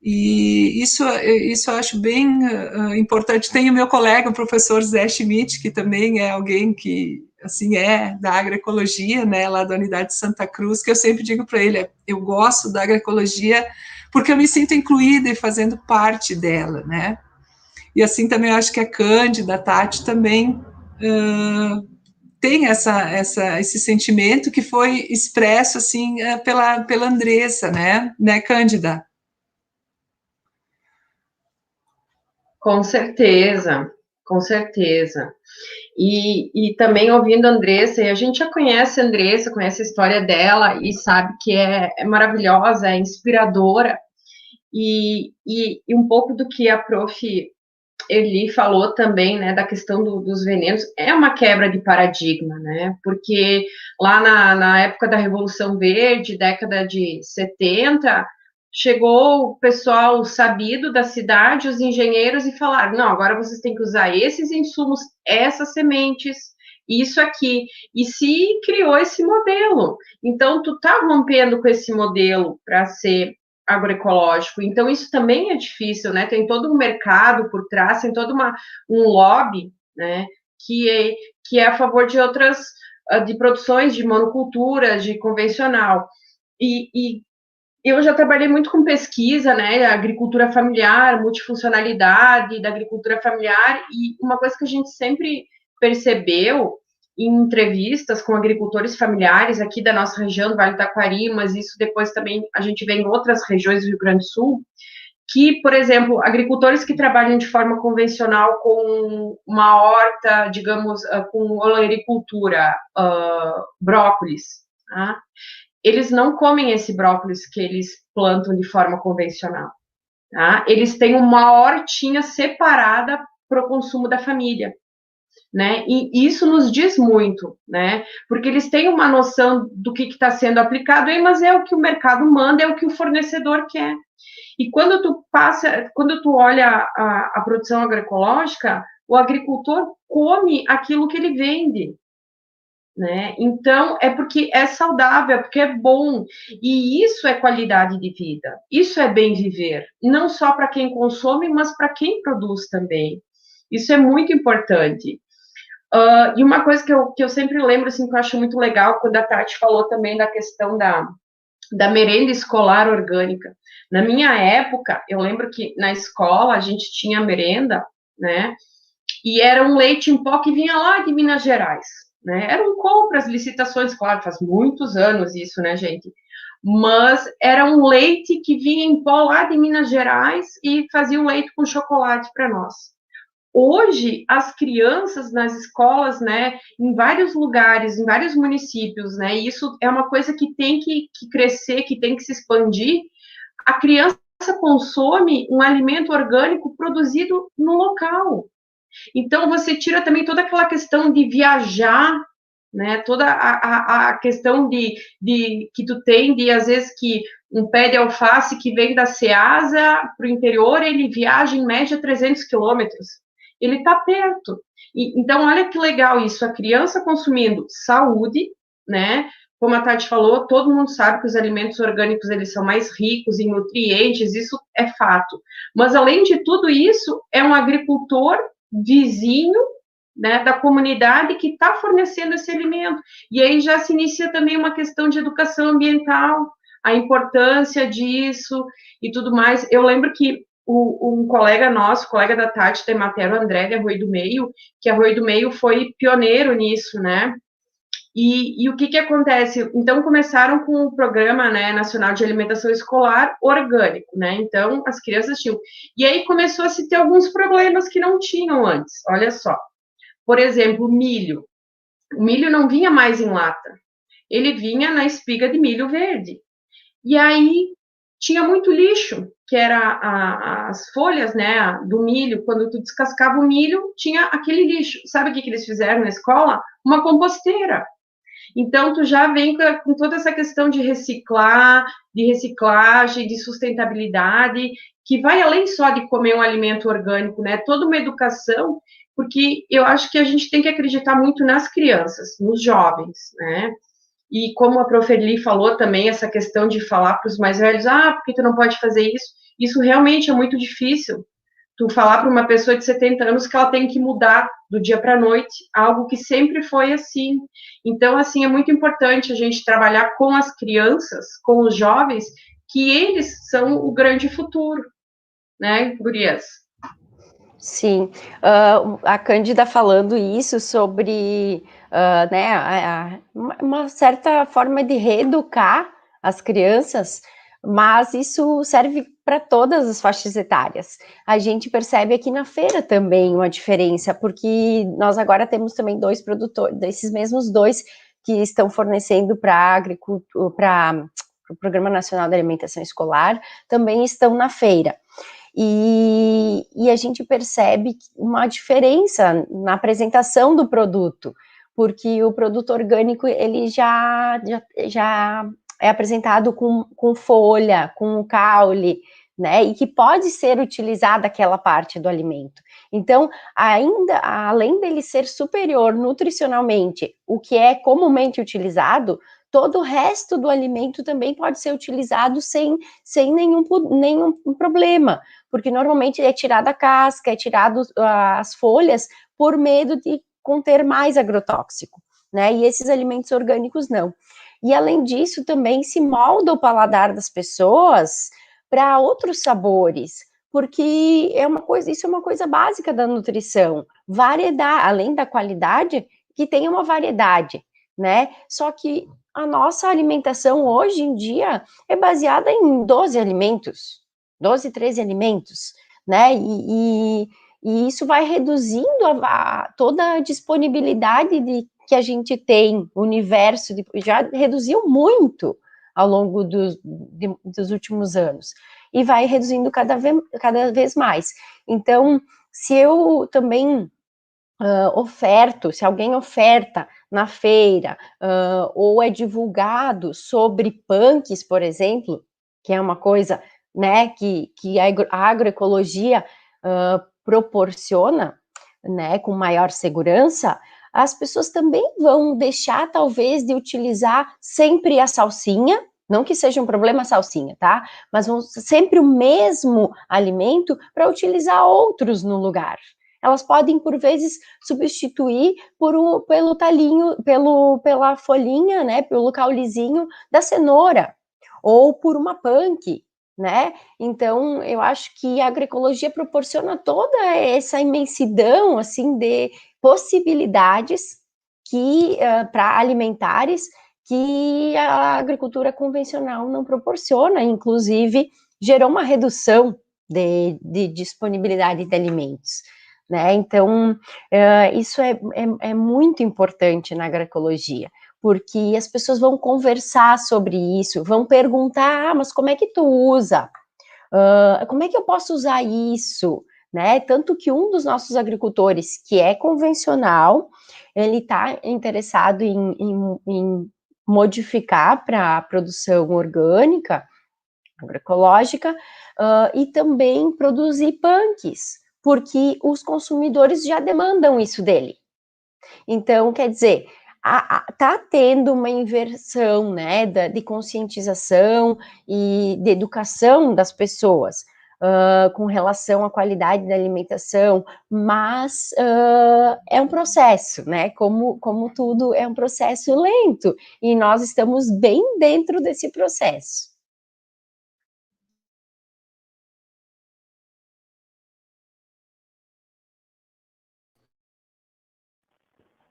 E isso eu acho bem importante. Tem o meu colega, o professor Zé Schmidt, que também é alguém que, assim, é da agroecologia, né, lá da Unidade de Santa Cruz, que eu sempre digo para ele, eu gosto da agroecologia porque eu me sinto incluída e fazendo parte dela, né. E assim também eu acho que a Cândida, a Tati também tem esse sentimento que foi expresso, assim, pela Andressa, né, Cândida? Com certeza, com certeza. E também ouvindo a Andressa, e a gente já conhece a Andressa, conhece a história dela e sabe que é maravilhosa, é inspiradora, e um pouco do que a prof. Eli falou também, né, da questão dos venenos, é uma quebra de paradigma, né, porque lá na época da Revolução Verde, década de 70, chegou o pessoal sabido da cidade, os engenheiros, e falaram, não, agora vocês têm que usar esses insumos, essas sementes, isso aqui, e se criou esse modelo. Então, tu tá rompendo com esse modelo para ser agroecológico. Então, isso também é difícil, né? Tem todo um mercado por trás, tem todo um lobby, né? Que é a favor de outras, de produções de monocultura, de convencional. E eu já trabalhei muito com pesquisa, né? Agricultura familiar, multifuncionalidade da agricultura familiar, e uma coisa que a gente sempre percebeu em entrevistas com agricultores familiares aqui da nossa região, do Vale do Taquari, mas isso depois também a gente vê em outras regiões do Rio Grande do Sul, que, por exemplo, agricultores que trabalham de forma convencional com uma horta, digamos, com olericultura, brócolis, tá? Eles não comem esse brócolis que eles plantam de forma convencional, tá? Eles têm uma hortinha separada para o consumo da família, né? E isso nos diz muito, né? Porque eles têm uma noção do que está sendo aplicado aí, mas é o que o mercado manda, é o que o fornecedor quer. E quando tu olha a produção agroecológica, o agricultor come aquilo que ele vende, né? Então, é porque é saudável, é porque é bom, e isso é qualidade de vida, isso é bem viver, não só para quem consome, mas para quem produz também. Isso é muito importante. E uma coisa que eu sempre lembro, assim, que eu acho muito legal, quando a Tati falou também da questão da merenda escolar orgânica. Na minha época, eu lembro que na escola a gente tinha merenda, né? E era um leite em pó que vinha lá de Minas Gerais, né? Eram compras, licitações, claro, faz muitos anos isso, né, gente? Mas era um leite que vinha em pó lá de Minas Gerais e fazia o leite com chocolate para nós. Hoje, as crianças nas escolas, né, em vários lugares, em vários municípios, né, e isso é uma coisa que tem que crescer, que tem que se expandir, a criança consome um alimento orgânico produzido no local. Então, você tira também toda aquela questão de viajar, né, toda a questão de que tu tem, de às vezes que um pé de alface que vem da Ceasa para o interior, ele viaja em média 300 quilômetros. Ele está perto. Então, olha que legal isso, a criança consumindo saúde, né? Como a Tati falou, todo mundo sabe que os alimentos orgânicos eles são mais ricos em nutrientes, isso é fato. Mas, além de tudo isso, é um agricultor vizinho, né, da comunidade que está fornecendo esse alimento. E aí já se inicia também uma questão de educação ambiental, a importância disso e tudo mais. Eu lembro que um colega nosso, colega da Tati, da Emater, o André, de Arroio do Meio, que Arroio do Meio foi pioneiro nisso, né? E o que acontece? Então, começaram com o Programa, né, Nacional de Alimentação Escolar Orgânico, né? Então, as crianças tinham. E aí começou a se ter alguns problemas que não tinham antes, olha só. Por exemplo, milho. O milho não vinha mais em lata. Ele vinha na espiga de milho verde. E aí tinha muito lixo, que era as folhas, né, do milho. Quando tu descascava o milho, tinha aquele lixo. Sabe o que eles fizeram na escola? Uma composteira. Então, tu já vem com toda essa questão de reciclar, de reciclagem, de sustentabilidade, que vai além só de comer um alimento orgânico, né? Toda uma educação, porque eu acho que a gente tem que acreditar muito nas crianças, nos jovens, né? E como a Prof. Eli falou também, essa questão de falar para os mais velhos, porque tu não pode fazer isso realmente é muito difícil. Tu falar para uma pessoa de 70 anos que ela tem que mudar do dia para a noite, algo que sempre foi assim. Então, assim, é muito importante a gente trabalhar com as crianças, com os jovens, que eles são o grande futuro, né, gurias? Sim, a Cândida falando isso sobre né, uma certa forma de reeducar as crianças, mas isso serve para todas as faixas etárias. A gente percebe aqui na feira também uma diferença, porque nós agora temos também 2 produtores, desses mesmos 2 que estão fornecendo para o Programa Nacional de Alimentação Escolar, também estão na feira. E a gente percebe uma diferença na apresentação do produto, porque o produto orgânico ele já é apresentado com folha, com caule, né, e que pode ser utilizada aquela parte do alimento. Então, ainda, além dele ser superior nutricionalmente, o que é comumente utilizado, todo o resto do alimento também pode ser utilizado sem nenhum problema, porque normalmente é tirada a casca, é tirado as folhas por medo de conter mais agrotóxico, né? E esses alimentos orgânicos não. E além disso, também se molda o paladar das pessoas para outros sabores, porque isso é uma coisa básica da nutrição. Variedade, além da qualidade, que tenha uma variedade, né? Só que a nossa alimentação hoje em dia é baseada em 12 alimentos, 12, 13 alimentos, né? E isso vai reduzindo toda a disponibilidade que a gente tem, o universo, já reduziu muito ao longo dos últimos anos, e vai reduzindo cada vez mais. Então, se eu também se alguém oferta na feira, ou é divulgado sobre punks, por exemplo, que é uma coisa, né, que a agroecologia proporciona, né, com maior segurança, as pessoas também vão deixar, talvez, de utilizar sempre a salsinha, não que seja um problema a salsinha, tá? Mas vão sempre o mesmo alimento para utilizar outros no lugar. Elas podem, por vezes, substituir pelo talinho, pela folhinha, né, pelo caulezinho da cenoura, ou por uma punk, né? Então, eu acho que a agroecologia proporciona toda essa imensidão, assim, de possibilidades para alimentares que a agricultura convencional não proporciona, inclusive gerou uma redução de disponibilidade de alimentos, né? Então, isso é muito importante na agroecologia, porque as pessoas vão conversar sobre isso, vão perguntar, mas como é que tu usa? Como é que eu posso usar isso? Né? Tanto que um dos nossos agricultores, que é convencional, ele está interessado em modificar para a produção orgânica, agroecológica, e também produzir punks, porque os consumidores já demandam isso dele. Então, quer dizer, está tendo uma inversão, né, de conscientização e de educação das pessoas com relação à qualidade da alimentação, mas é um processo, né, como tudo é um processo lento, e nós estamos bem dentro desse processo.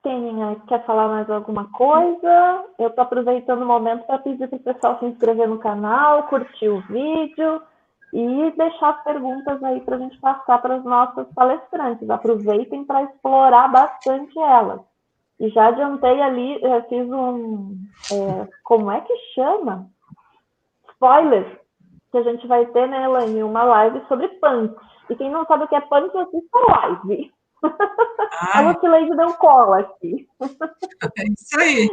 Tênia, quer falar mais alguma coisa? Eu estou aproveitando o momento para pedir para o pessoal se inscrever no canal, curtir o vídeo e deixar as perguntas aí para a gente passar para os nossos palestrantes. Aproveitem para explorar bastante elas. E já adiantei ali, fiz como é que chama? Spoiler, que a gente vai ter, né, Elaine, uma live sobre punk. E quem não sabe o que é punk, assista a live. A Lucileide deu cola aqui. É isso aí.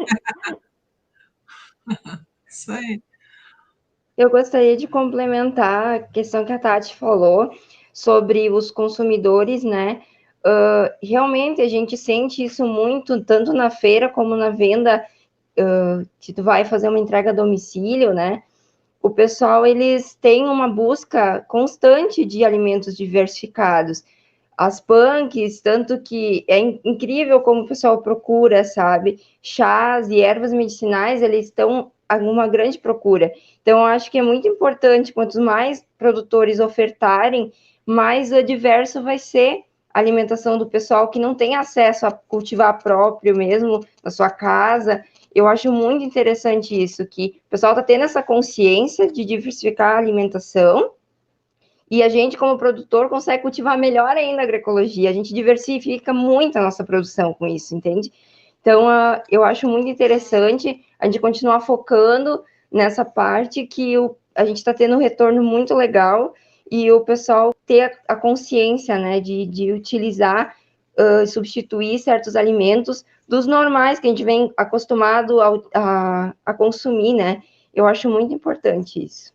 Isso aí. Eu gostaria de complementar a questão que a Tati falou sobre os consumidores, né? Realmente a gente sente isso muito, tanto na feira como na venda, que tu vai fazer uma entrega a domicílio, né? O pessoal, eles têm uma busca constante de alimentos diversificados. As punks, tanto que é incrível como o pessoal procura, sabe? Chás e ervas medicinais, eles estão a uma grande procura. Então, eu acho que é muito importante, quanto mais produtores ofertarem, mais diverso vai ser a alimentação do pessoal que não tem acesso a cultivar próprio mesmo na sua casa. Eu acho muito interessante isso, que o pessoal está tendo essa consciência de diversificar a alimentação, e a gente, como produtor, consegue cultivar melhor ainda a agroecologia. A gente diversifica muito a nossa produção com isso, entende? Então, eu acho muito interessante a gente continuar focando nessa parte que a gente está tendo um retorno muito legal, e o pessoal ter a consciência, né, de utilizar, substituir certos alimentos dos normais que a gente vem acostumado a consumir, né? Eu acho muito importante isso.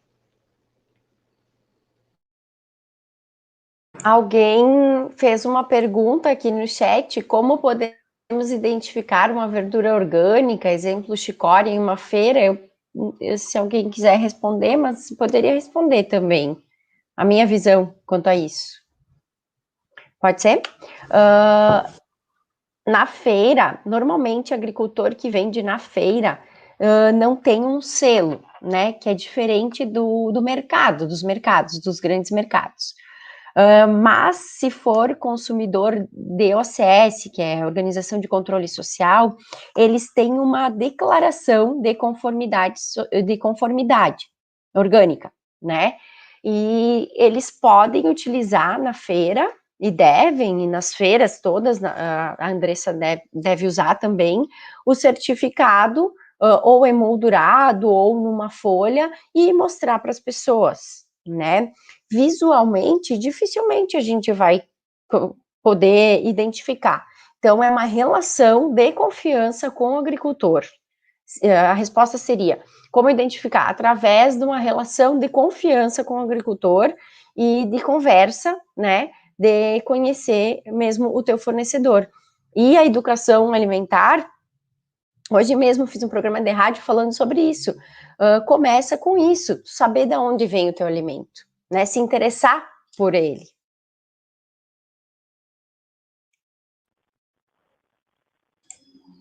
Alguém fez uma pergunta aqui no chat: como podemos identificar uma verdura orgânica, exemplo, chicória, em uma feira? Se alguém quiser responder, mas poderia responder também a minha visão quanto a isso. Pode ser? Na feira, normalmente, agricultor que vende na feira não tem um selo, né? Que é diferente dos mercados, dos grandes mercados. Mas se for consumidor de OCS, que é a Organização de Controle Social, eles têm uma declaração de conformidade orgânica, né? E eles podem utilizar na feira, e devem, e nas feiras todas, a Andressa deve usar também, o certificado, ou emoldurado, ou numa folha, e mostrar para as pessoas, né? Visualmente, dificilmente a gente vai poder identificar. Então, é uma relação de confiança com o agricultor. A resposta seria: como identificar? Através de uma relação de confiança com o agricultor e de conversa, né? De conhecer mesmo o teu fornecedor. E a educação alimentar, hoje mesmo fiz um programa de rádio falando sobre isso. Começa com isso, saber de onde vem o teu alimento, né? Se interessar por ele.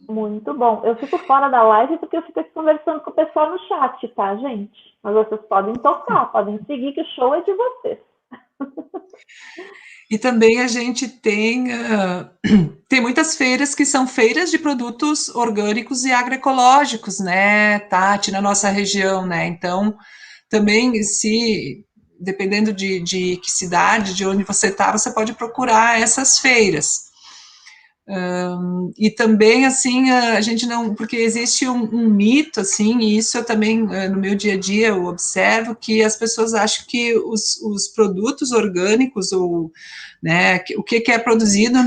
Muito bom. Eu fico fora da live porque eu fico aqui conversando com o pessoal no chat, tá, gente? Mas vocês podem tocar, podem seguir, que o show é de vocês. E também a gente tem muitas feiras que são feiras de produtos orgânicos e agroecológicos, né, Tati, na nossa região, né? Então, também, se dependendo de que cidade, de onde você está, você pode procurar essas feiras. E também, assim, a gente não, porque existe um mito, assim, e isso eu também, no meu dia a dia, eu observo que as pessoas acham que os produtos orgânicos, ou, né, o que é produzido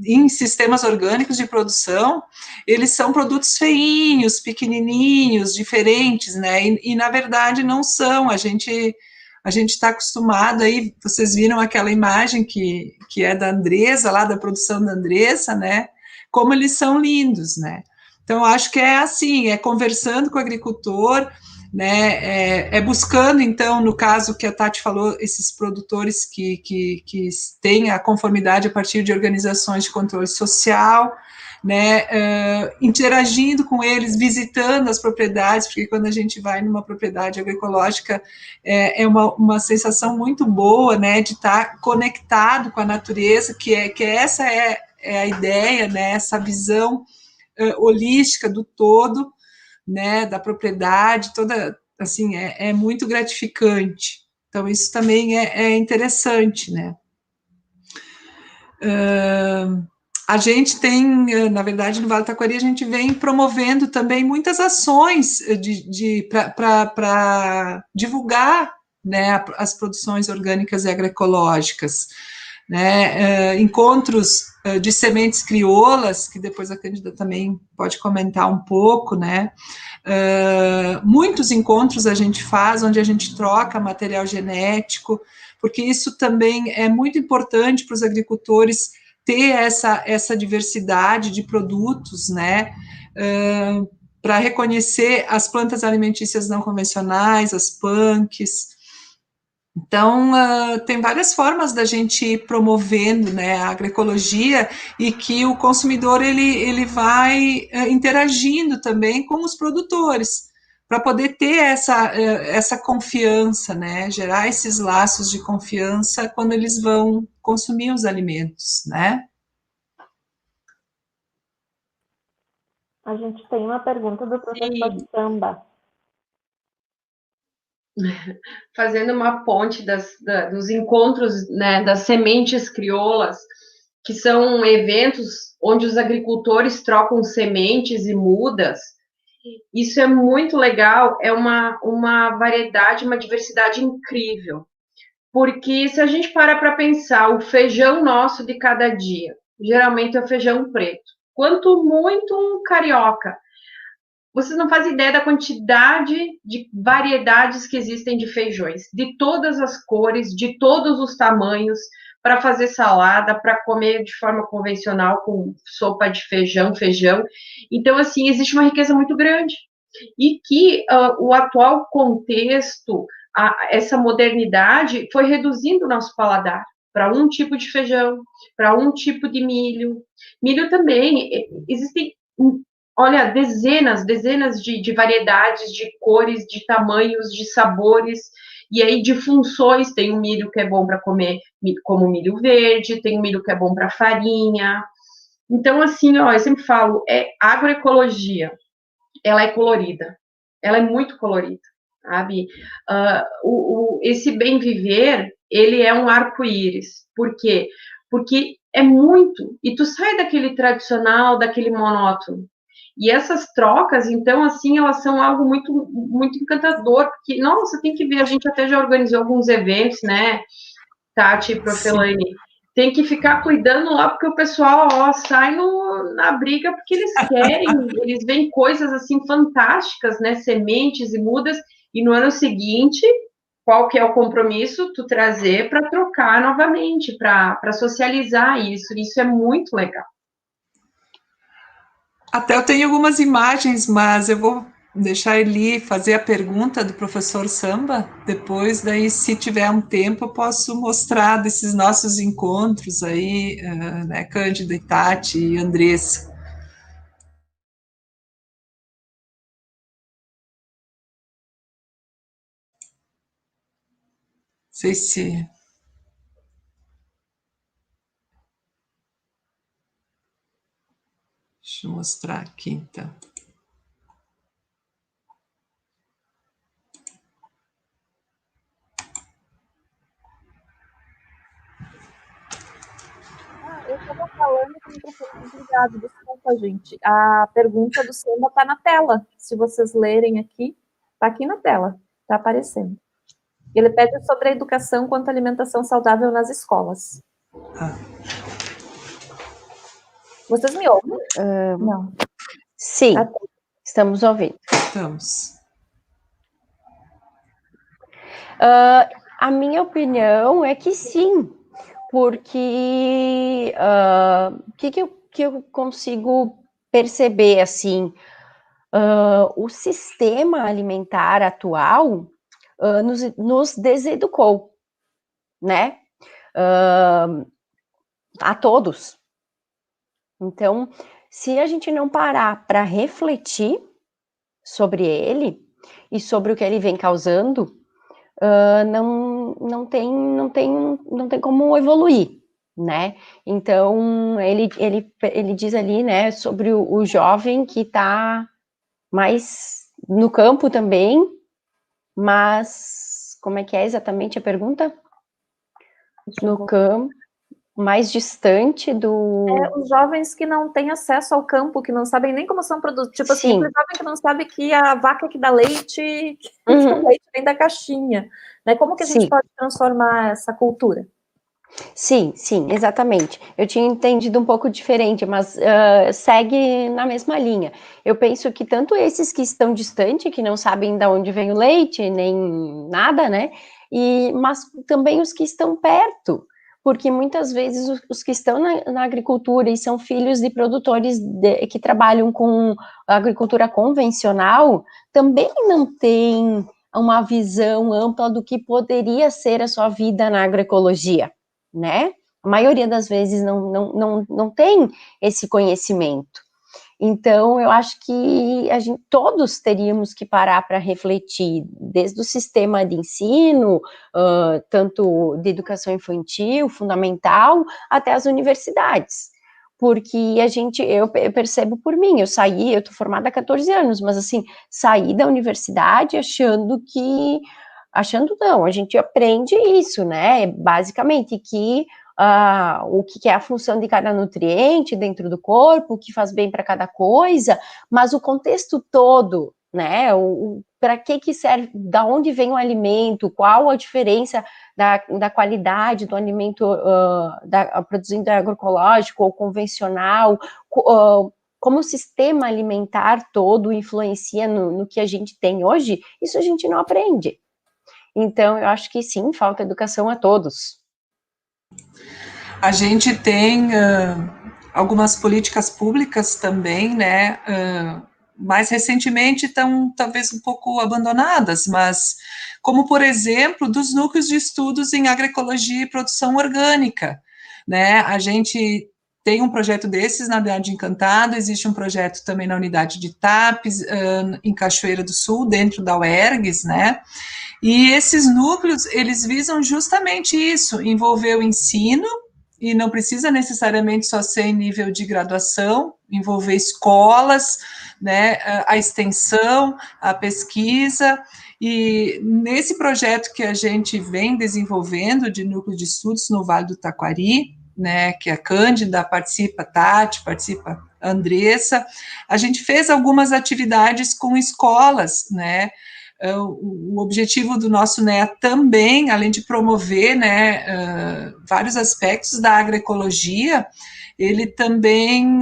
em sistemas orgânicos de produção, eles são produtos feinhos, pequenininhos, diferentes, né, e na verdade não são. A gente está acostumado aí, vocês viram aquela imagem que é da Andressa, lá da produção da Andressa, né? Como eles são lindos, né? Então, eu acho que é assim, é conversando com o agricultor, né? É buscando, então, no caso que a Tati falou, esses produtores que têm a conformidade a partir de organizações de controle social, né, interagindo com eles, visitando as propriedades, porque quando a gente vai numa propriedade agroecológica, é uma sensação muito boa, né, de estar conectado com a natureza, que essa é a ideia, né, essa visão holística do todo, né, da propriedade, toda, assim, é muito gratificante. Então, isso também é interessante, né. A gente tem, na verdade, no Vale do Taquari, a gente vem promovendo também muitas ações para divulgar, né, as produções orgânicas e agroecológicas, né, encontros de sementes crioulas, que depois a Cândida também pode comentar um pouco, né, muitos encontros a gente faz, onde a gente troca material genético, porque isso também é muito importante para os agricultores ter essa diversidade de produtos, né, para reconhecer as plantas alimentícias não convencionais, as punks. Então, tem várias formas da gente ir promovendo, né, a agroecologia, e que o consumidor ele vai interagindo também com os produtores, para poder ter essa confiança, né, gerar esses laços de confiança quando eles vão consumir os alimentos, né? A gente tem uma pergunta do professor Samba. Fazendo uma ponte dos encontros, né, das sementes crioulas, que são eventos onde os agricultores trocam sementes e mudas. Isso é muito legal, é uma variedade, uma diversidade incrível. Porque se a gente para pensar, o feijão nosso de cada dia, geralmente é o feijão preto. Quanto muito um carioca. Vocês não fazem ideia da quantidade de variedades que existem de feijões, de todas as cores, de todos os tamanhos, para fazer salada, para comer de forma convencional, com sopa de feijão. Então, assim, existe uma riqueza muito grande. E que o atual contexto, essa modernidade, foi reduzindo o nosso paladar para um tipo de feijão, para um tipo de milho. Milho também, existem, olha, dezenas de variedades, de cores, de tamanhos, de sabores, e aí de funções. Tem um milho que é bom para comer como milho verde, tem um milho que é bom para farinha. Então, assim, ó, eu sempre falo, agroecologia, ela é colorida, ela é muito colorida, sabe? Esse bem viver, ele é um arco-íris. Por quê? Porque é muito, e tu sai daquele tradicional, daquele monótono. E essas trocas, então, assim, elas são algo muito, muito encantador, porque, nossa, tem que ver, a gente até já organizou alguns eventos, né, Tati e Profelane, tem que ficar cuidando lá, porque o pessoal, ó, sai na briga, porque eles querem, eles veem coisas, assim, fantásticas, né, sementes e mudas, e no ano seguinte, qual que é o compromisso? Tu trazer para trocar novamente, para socializar isso é muito legal. Até eu tenho algumas imagens, mas eu vou deixar a Eli fazer a pergunta do professor Samba depois, daí se tiver um tempo eu posso mostrar desses nossos encontros aí, né, Cândida e Tati e Andressa. Não sei se... Deixa eu mostrar aqui, então. Eu estava falando com o microfone desligado, desculpa, gente. A pergunta do Samba está na tela. Se vocês lerem aqui, está aqui na tela, está aparecendo. Ele pede sobre a educação quanto à alimentação saudável nas escolas. Vocês me ouvem? Não. Sim, estamos ouvindo. Estamos. A minha opinião é que sim, porque que eu consigo perceber, assim, o sistema alimentar atual nos deseducou, né? A todos. Então, se a gente não parar para refletir sobre ele e sobre o que ele vem causando, não tem como evoluir, né? Então, ele diz ali, né, sobre o jovem que está mais no campo também, mas como é que é exatamente a pergunta? No campo, mais distante do... Os jovens que não têm acesso ao campo, que não sabem nem como são produzidos. Tipo assim, o jovem que não sabe que a vaca que dá leite, que o leite vem da caixinha. Né? Como que a gente pode transformar essa cultura? Sim, exatamente. Eu tinha entendido um pouco diferente, mas segue na mesma linha. Eu penso que tanto esses que estão distantes, que não sabem de onde vem o leite, nem nada, né? Mas também os que estão perto, porque muitas vezes os que estão na agricultura e são filhos de produtores que trabalham com agricultura convencional, também não têm uma visão ampla do que poderia ser a sua vida na agroecologia, né? A maioria das vezes não tem esse conhecimento. Então, eu acho que todos teríamos que parar para refletir, desde o sistema de ensino, tanto de educação infantil, fundamental, até as universidades. Porque eu percebo por mim, eu estou formada há 14 anos, mas assim, saí da universidade achando não, a gente aprende isso, né, basicamente que o que é a função de cada nutriente dentro do corpo, o que faz bem para cada coisa, mas o contexto todo, né, para que serve, da onde vem o alimento, qual a diferença da qualidade do alimento produzido agroecológico ou convencional, como o sistema alimentar todo influencia no que a gente tem hoje, isso a gente não aprende. Então, eu acho que sim, falta educação a todos. A gente tem algumas políticas públicas também, né, mais recentemente estão talvez um pouco abandonadas, mas como, por exemplo, dos núcleos de estudos em agroecologia e produção orgânica, né, a gente tem um projeto desses na Unidade de Encantado, existe um projeto também na unidade de Tapes, em Cachoeira do Sul, dentro da UERGS, né, e esses núcleos, eles visam justamente isso, envolver o ensino, e não precisa necessariamente só ser em nível de graduação, envolver escolas, né, a extensão, a pesquisa, e nesse projeto que a gente vem desenvolvendo de núcleo de estudos no Vale do Taquari, né, que a Cândida participa, Tati participa, a Andressa, a gente fez algumas atividades com escolas, né, o objetivo do nosso NEA também, além de promover, né, vários aspectos da agroecologia, ele também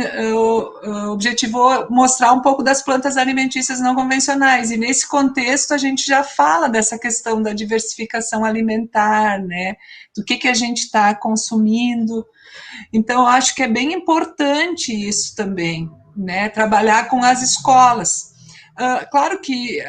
objetivou mostrar um pouco das plantas alimentícias não convencionais, e nesse contexto a gente já fala dessa questão da diversificação alimentar, né, do que a gente está consumindo. Então, eu acho que é bem importante isso também, né, trabalhar com as escolas. Claro que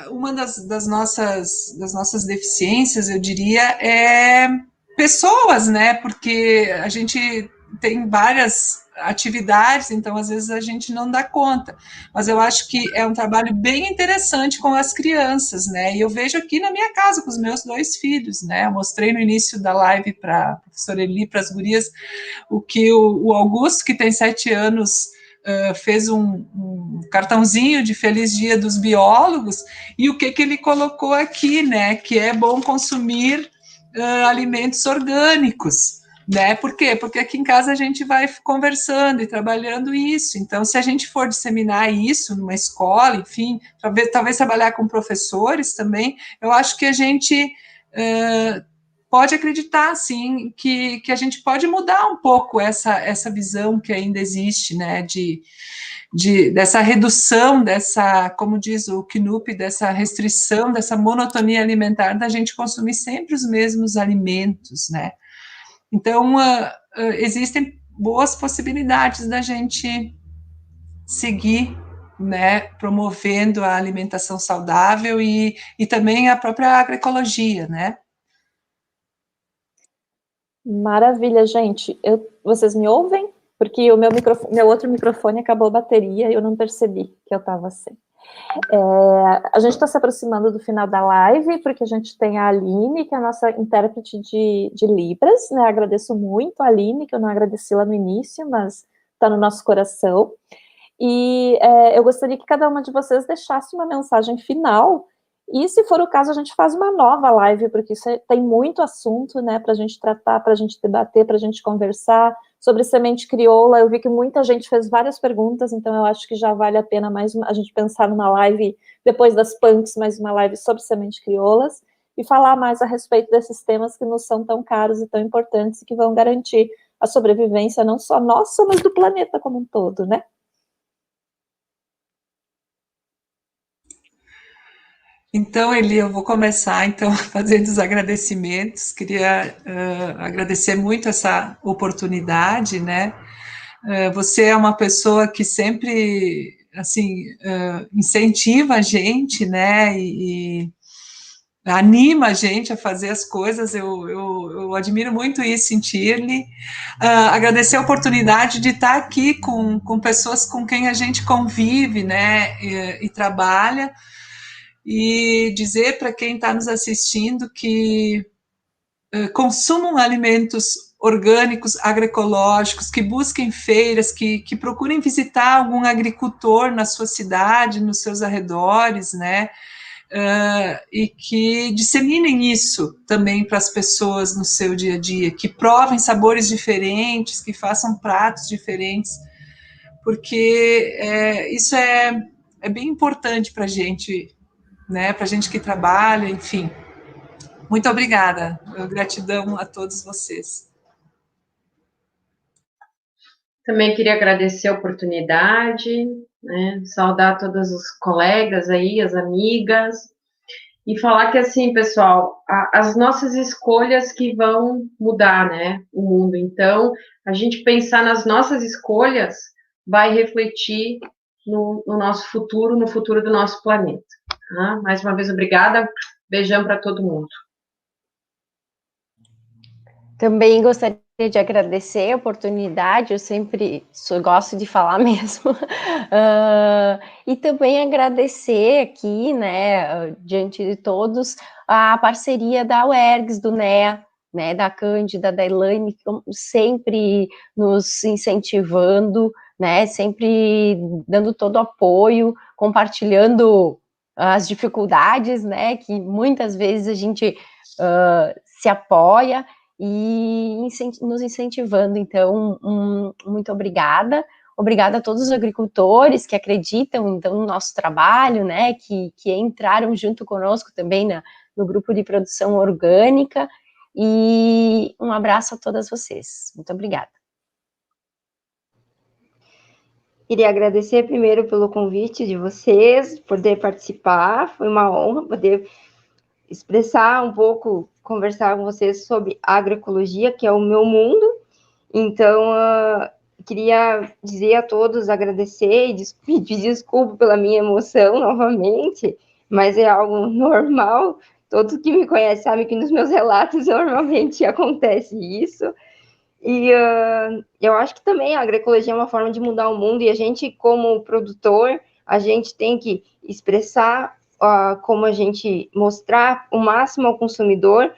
uma das nossas deficiências, eu diria, é pessoas, né? Porque a gente tem várias atividades, então às vezes a gente não dá conta. Mas eu acho que é um trabalho bem interessante com as crianças, né? E eu vejo aqui na minha casa com os meus 2 filhos, né? Eu mostrei no início da live para a professora Eli, para as gurias, o que o Augusto, que tem 7 anos, fez um cartãozinho de Feliz Dia dos Biólogos, e o que ele colocou aqui, né, que é bom consumir alimentos orgânicos, né? Por quê? Porque aqui em casa a gente vai conversando e trabalhando isso. Então, se a gente for disseminar isso numa escola, enfim, talvez trabalhar com professores também, eu acho que a gente pode acreditar, sim, que a gente pode mudar um pouco essa visão que ainda existe, né, dessa redução, como diz o Knupp, dessa restrição, dessa monotonia alimentar, da gente consumir sempre os mesmos alimentos, né. Então, existem boas possibilidades da gente seguir, né, promovendo a alimentação saudável e também a própria agroecologia, né. Maravilha, gente. Vocês me ouvem? Porque o meu outro microfone acabou a bateria e eu não percebi que eu estava sem. A gente está se aproximando do final da live, porque a gente tem a Aline, que é a nossa intérprete de Libras, né? Agradeço muito a Aline, que eu não agradeci lá no início, mas está no nosso coração. E eu gostaria que cada uma de vocês deixasse uma mensagem final. E, se for o caso, a gente faz uma nova live, porque isso tem muito assunto, né, para a gente tratar, para a gente debater, para a gente conversar. Sobre semente crioula, eu vi que muita gente fez várias perguntas, então eu acho que já vale a pena a gente pensar numa live, depois das punks, mais uma live sobre semente crioulas, e falar mais a respeito desses temas que nos são tão caros e tão importantes, e que vão garantir a sobrevivência não só nossa, mas do planeta como um todo, né? Então, Eli, eu vou começar, então, fazendo os agradecimentos. Queria agradecer muito essa oportunidade, né? Você é uma pessoa que sempre, assim, incentiva a gente, né? E anima a gente a fazer as coisas. Eu admiro muito isso em Shirley. Agradecer a oportunidade de estar aqui com pessoas com quem a gente convive, né? E trabalha. E dizer para quem está nos assistindo que consumam alimentos orgânicos, agroecológicos, que busquem feiras, que procurem visitar algum agricultor na sua cidade, nos seus arredores, né? E que disseminem isso também para as pessoas no seu dia a dia, que provem sabores diferentes, que façam pratos diferentes, porque isso é bem importante para a gente, né, para a gente que trabalha, enfim. Muito obrigada. Gratidão a todos vocês. Também queria agradecer a oportunidade, né, saudar todos os colegas aí, as amigas, e falar que, assim, pessoal, as nossas escolhas que vão mudar, né, o mundo. Então, a gente pensar nas nossas escolhas vai refletir no nosso futuro, no futuro do nosso planeta. Tá? Mais uma vez, obrigada. Beijão para todo mundo. Também gostaria de agradecer a oportunidade, eu sempre gosto de falar mesmo, e também agradecer aqui, né, diante de todos, a parceria da UERGS, do NEA, né, da Cândida, da Elaine, sempre nos incentivando, né, sempre dando todo o apoio, compartilhando as dificuldades, né, que muitas vezes a gente se apoia, e nos incentivando. Então, muito obrigada. Obrigada a todos os agricultores que acreditam, então, no nosso trabalho, né, que entraram junto conosco também no grupo de produção orgânica, e um abraço a todas vocês. Muito obrigada. Queria agradecer primeiro pelo convite de vocês, poder participar, foi uma honra poder expressar um pouco, conversar com vocês sobre agroecologia, que é o meu mundo. Então, queria dizer a todos, agradecer e pedir desculpa pela minha emoção novamente, mas é algo normal. Todos que me conhecem sabem que nos meus relatos normalmente acontece isso. E eu acho que também a agroecologia é uma forma de mudar o mundo, e a gente, como produtor, a gente tem que expressar como a gente mostrar o máximo ao consumidor,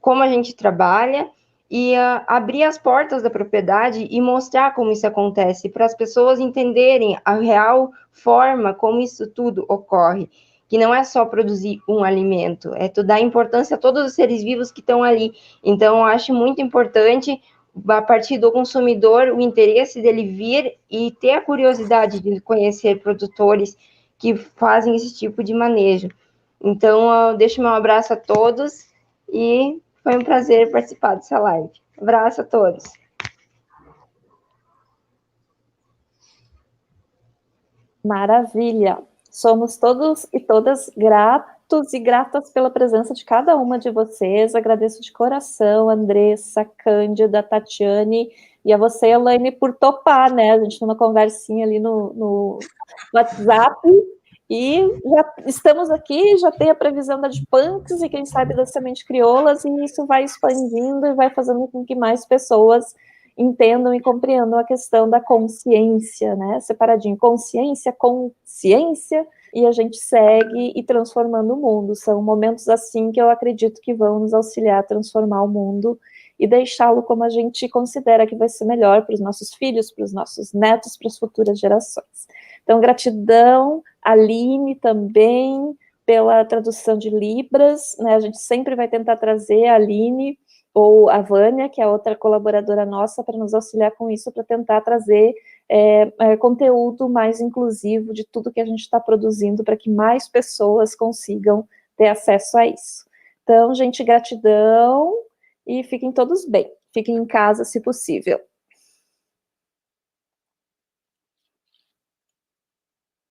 como a gente trabalha, e abrir as portas da propriedade e mostrar como isso acontece, para as pessoas entenderem a real forma como isso tudo ocorre, que não é só produzir um alimento, é tu dar importância a todos os seres vivos que estão ali. Então, eu acho muito importante a partir do consumidor, o interesse dele vir e ter a curiosidade de conhecer produtores que fazem esse tipo de manejo. Então, eu deixo meu abraço a todos e foi um prazer participar dessa live. Abraço a todos. Maravilha! Somos todos e todas gratos e gratas pela presença de cada uma de vocês. Agradeço de coração, Andressa, Cândida, Tatiane, e a você, Elaine, por topar, né? A gente numa conversinha ali no WhatsApp, e já estamos aqui, já tem a previsão da Adpunks e quem sabe das Semente Crioulas, e isso vai expandindo e vai fazendo com que mais pessoas entendam e compreendam a questão da consciência, né? Separadinho, consciência, consciência, e a gente segue e transformando o mundo. São momentos assim que eu acredito que vão nos auxiliar a transformar o mundo e deixá-lo como a gente considera que vai ser melhor para os nossos filhos, para os nossos netos, para as futuras gerações. Então, gratidão, Aline também, pela tradução de Libras, né? A gente sempre vai tentar trazer a Aline ou a Vânia, que é outra colaboradora nossa, para nos auxiliar com isso, para tentar trazer conteúdo mais inclusivo de tudo que a gente está produzindo, para que mais pessoas consigam ter acesso a isso. Então, gente, gratidão, e fiquem todos bem. Fiquem em casa, se possível.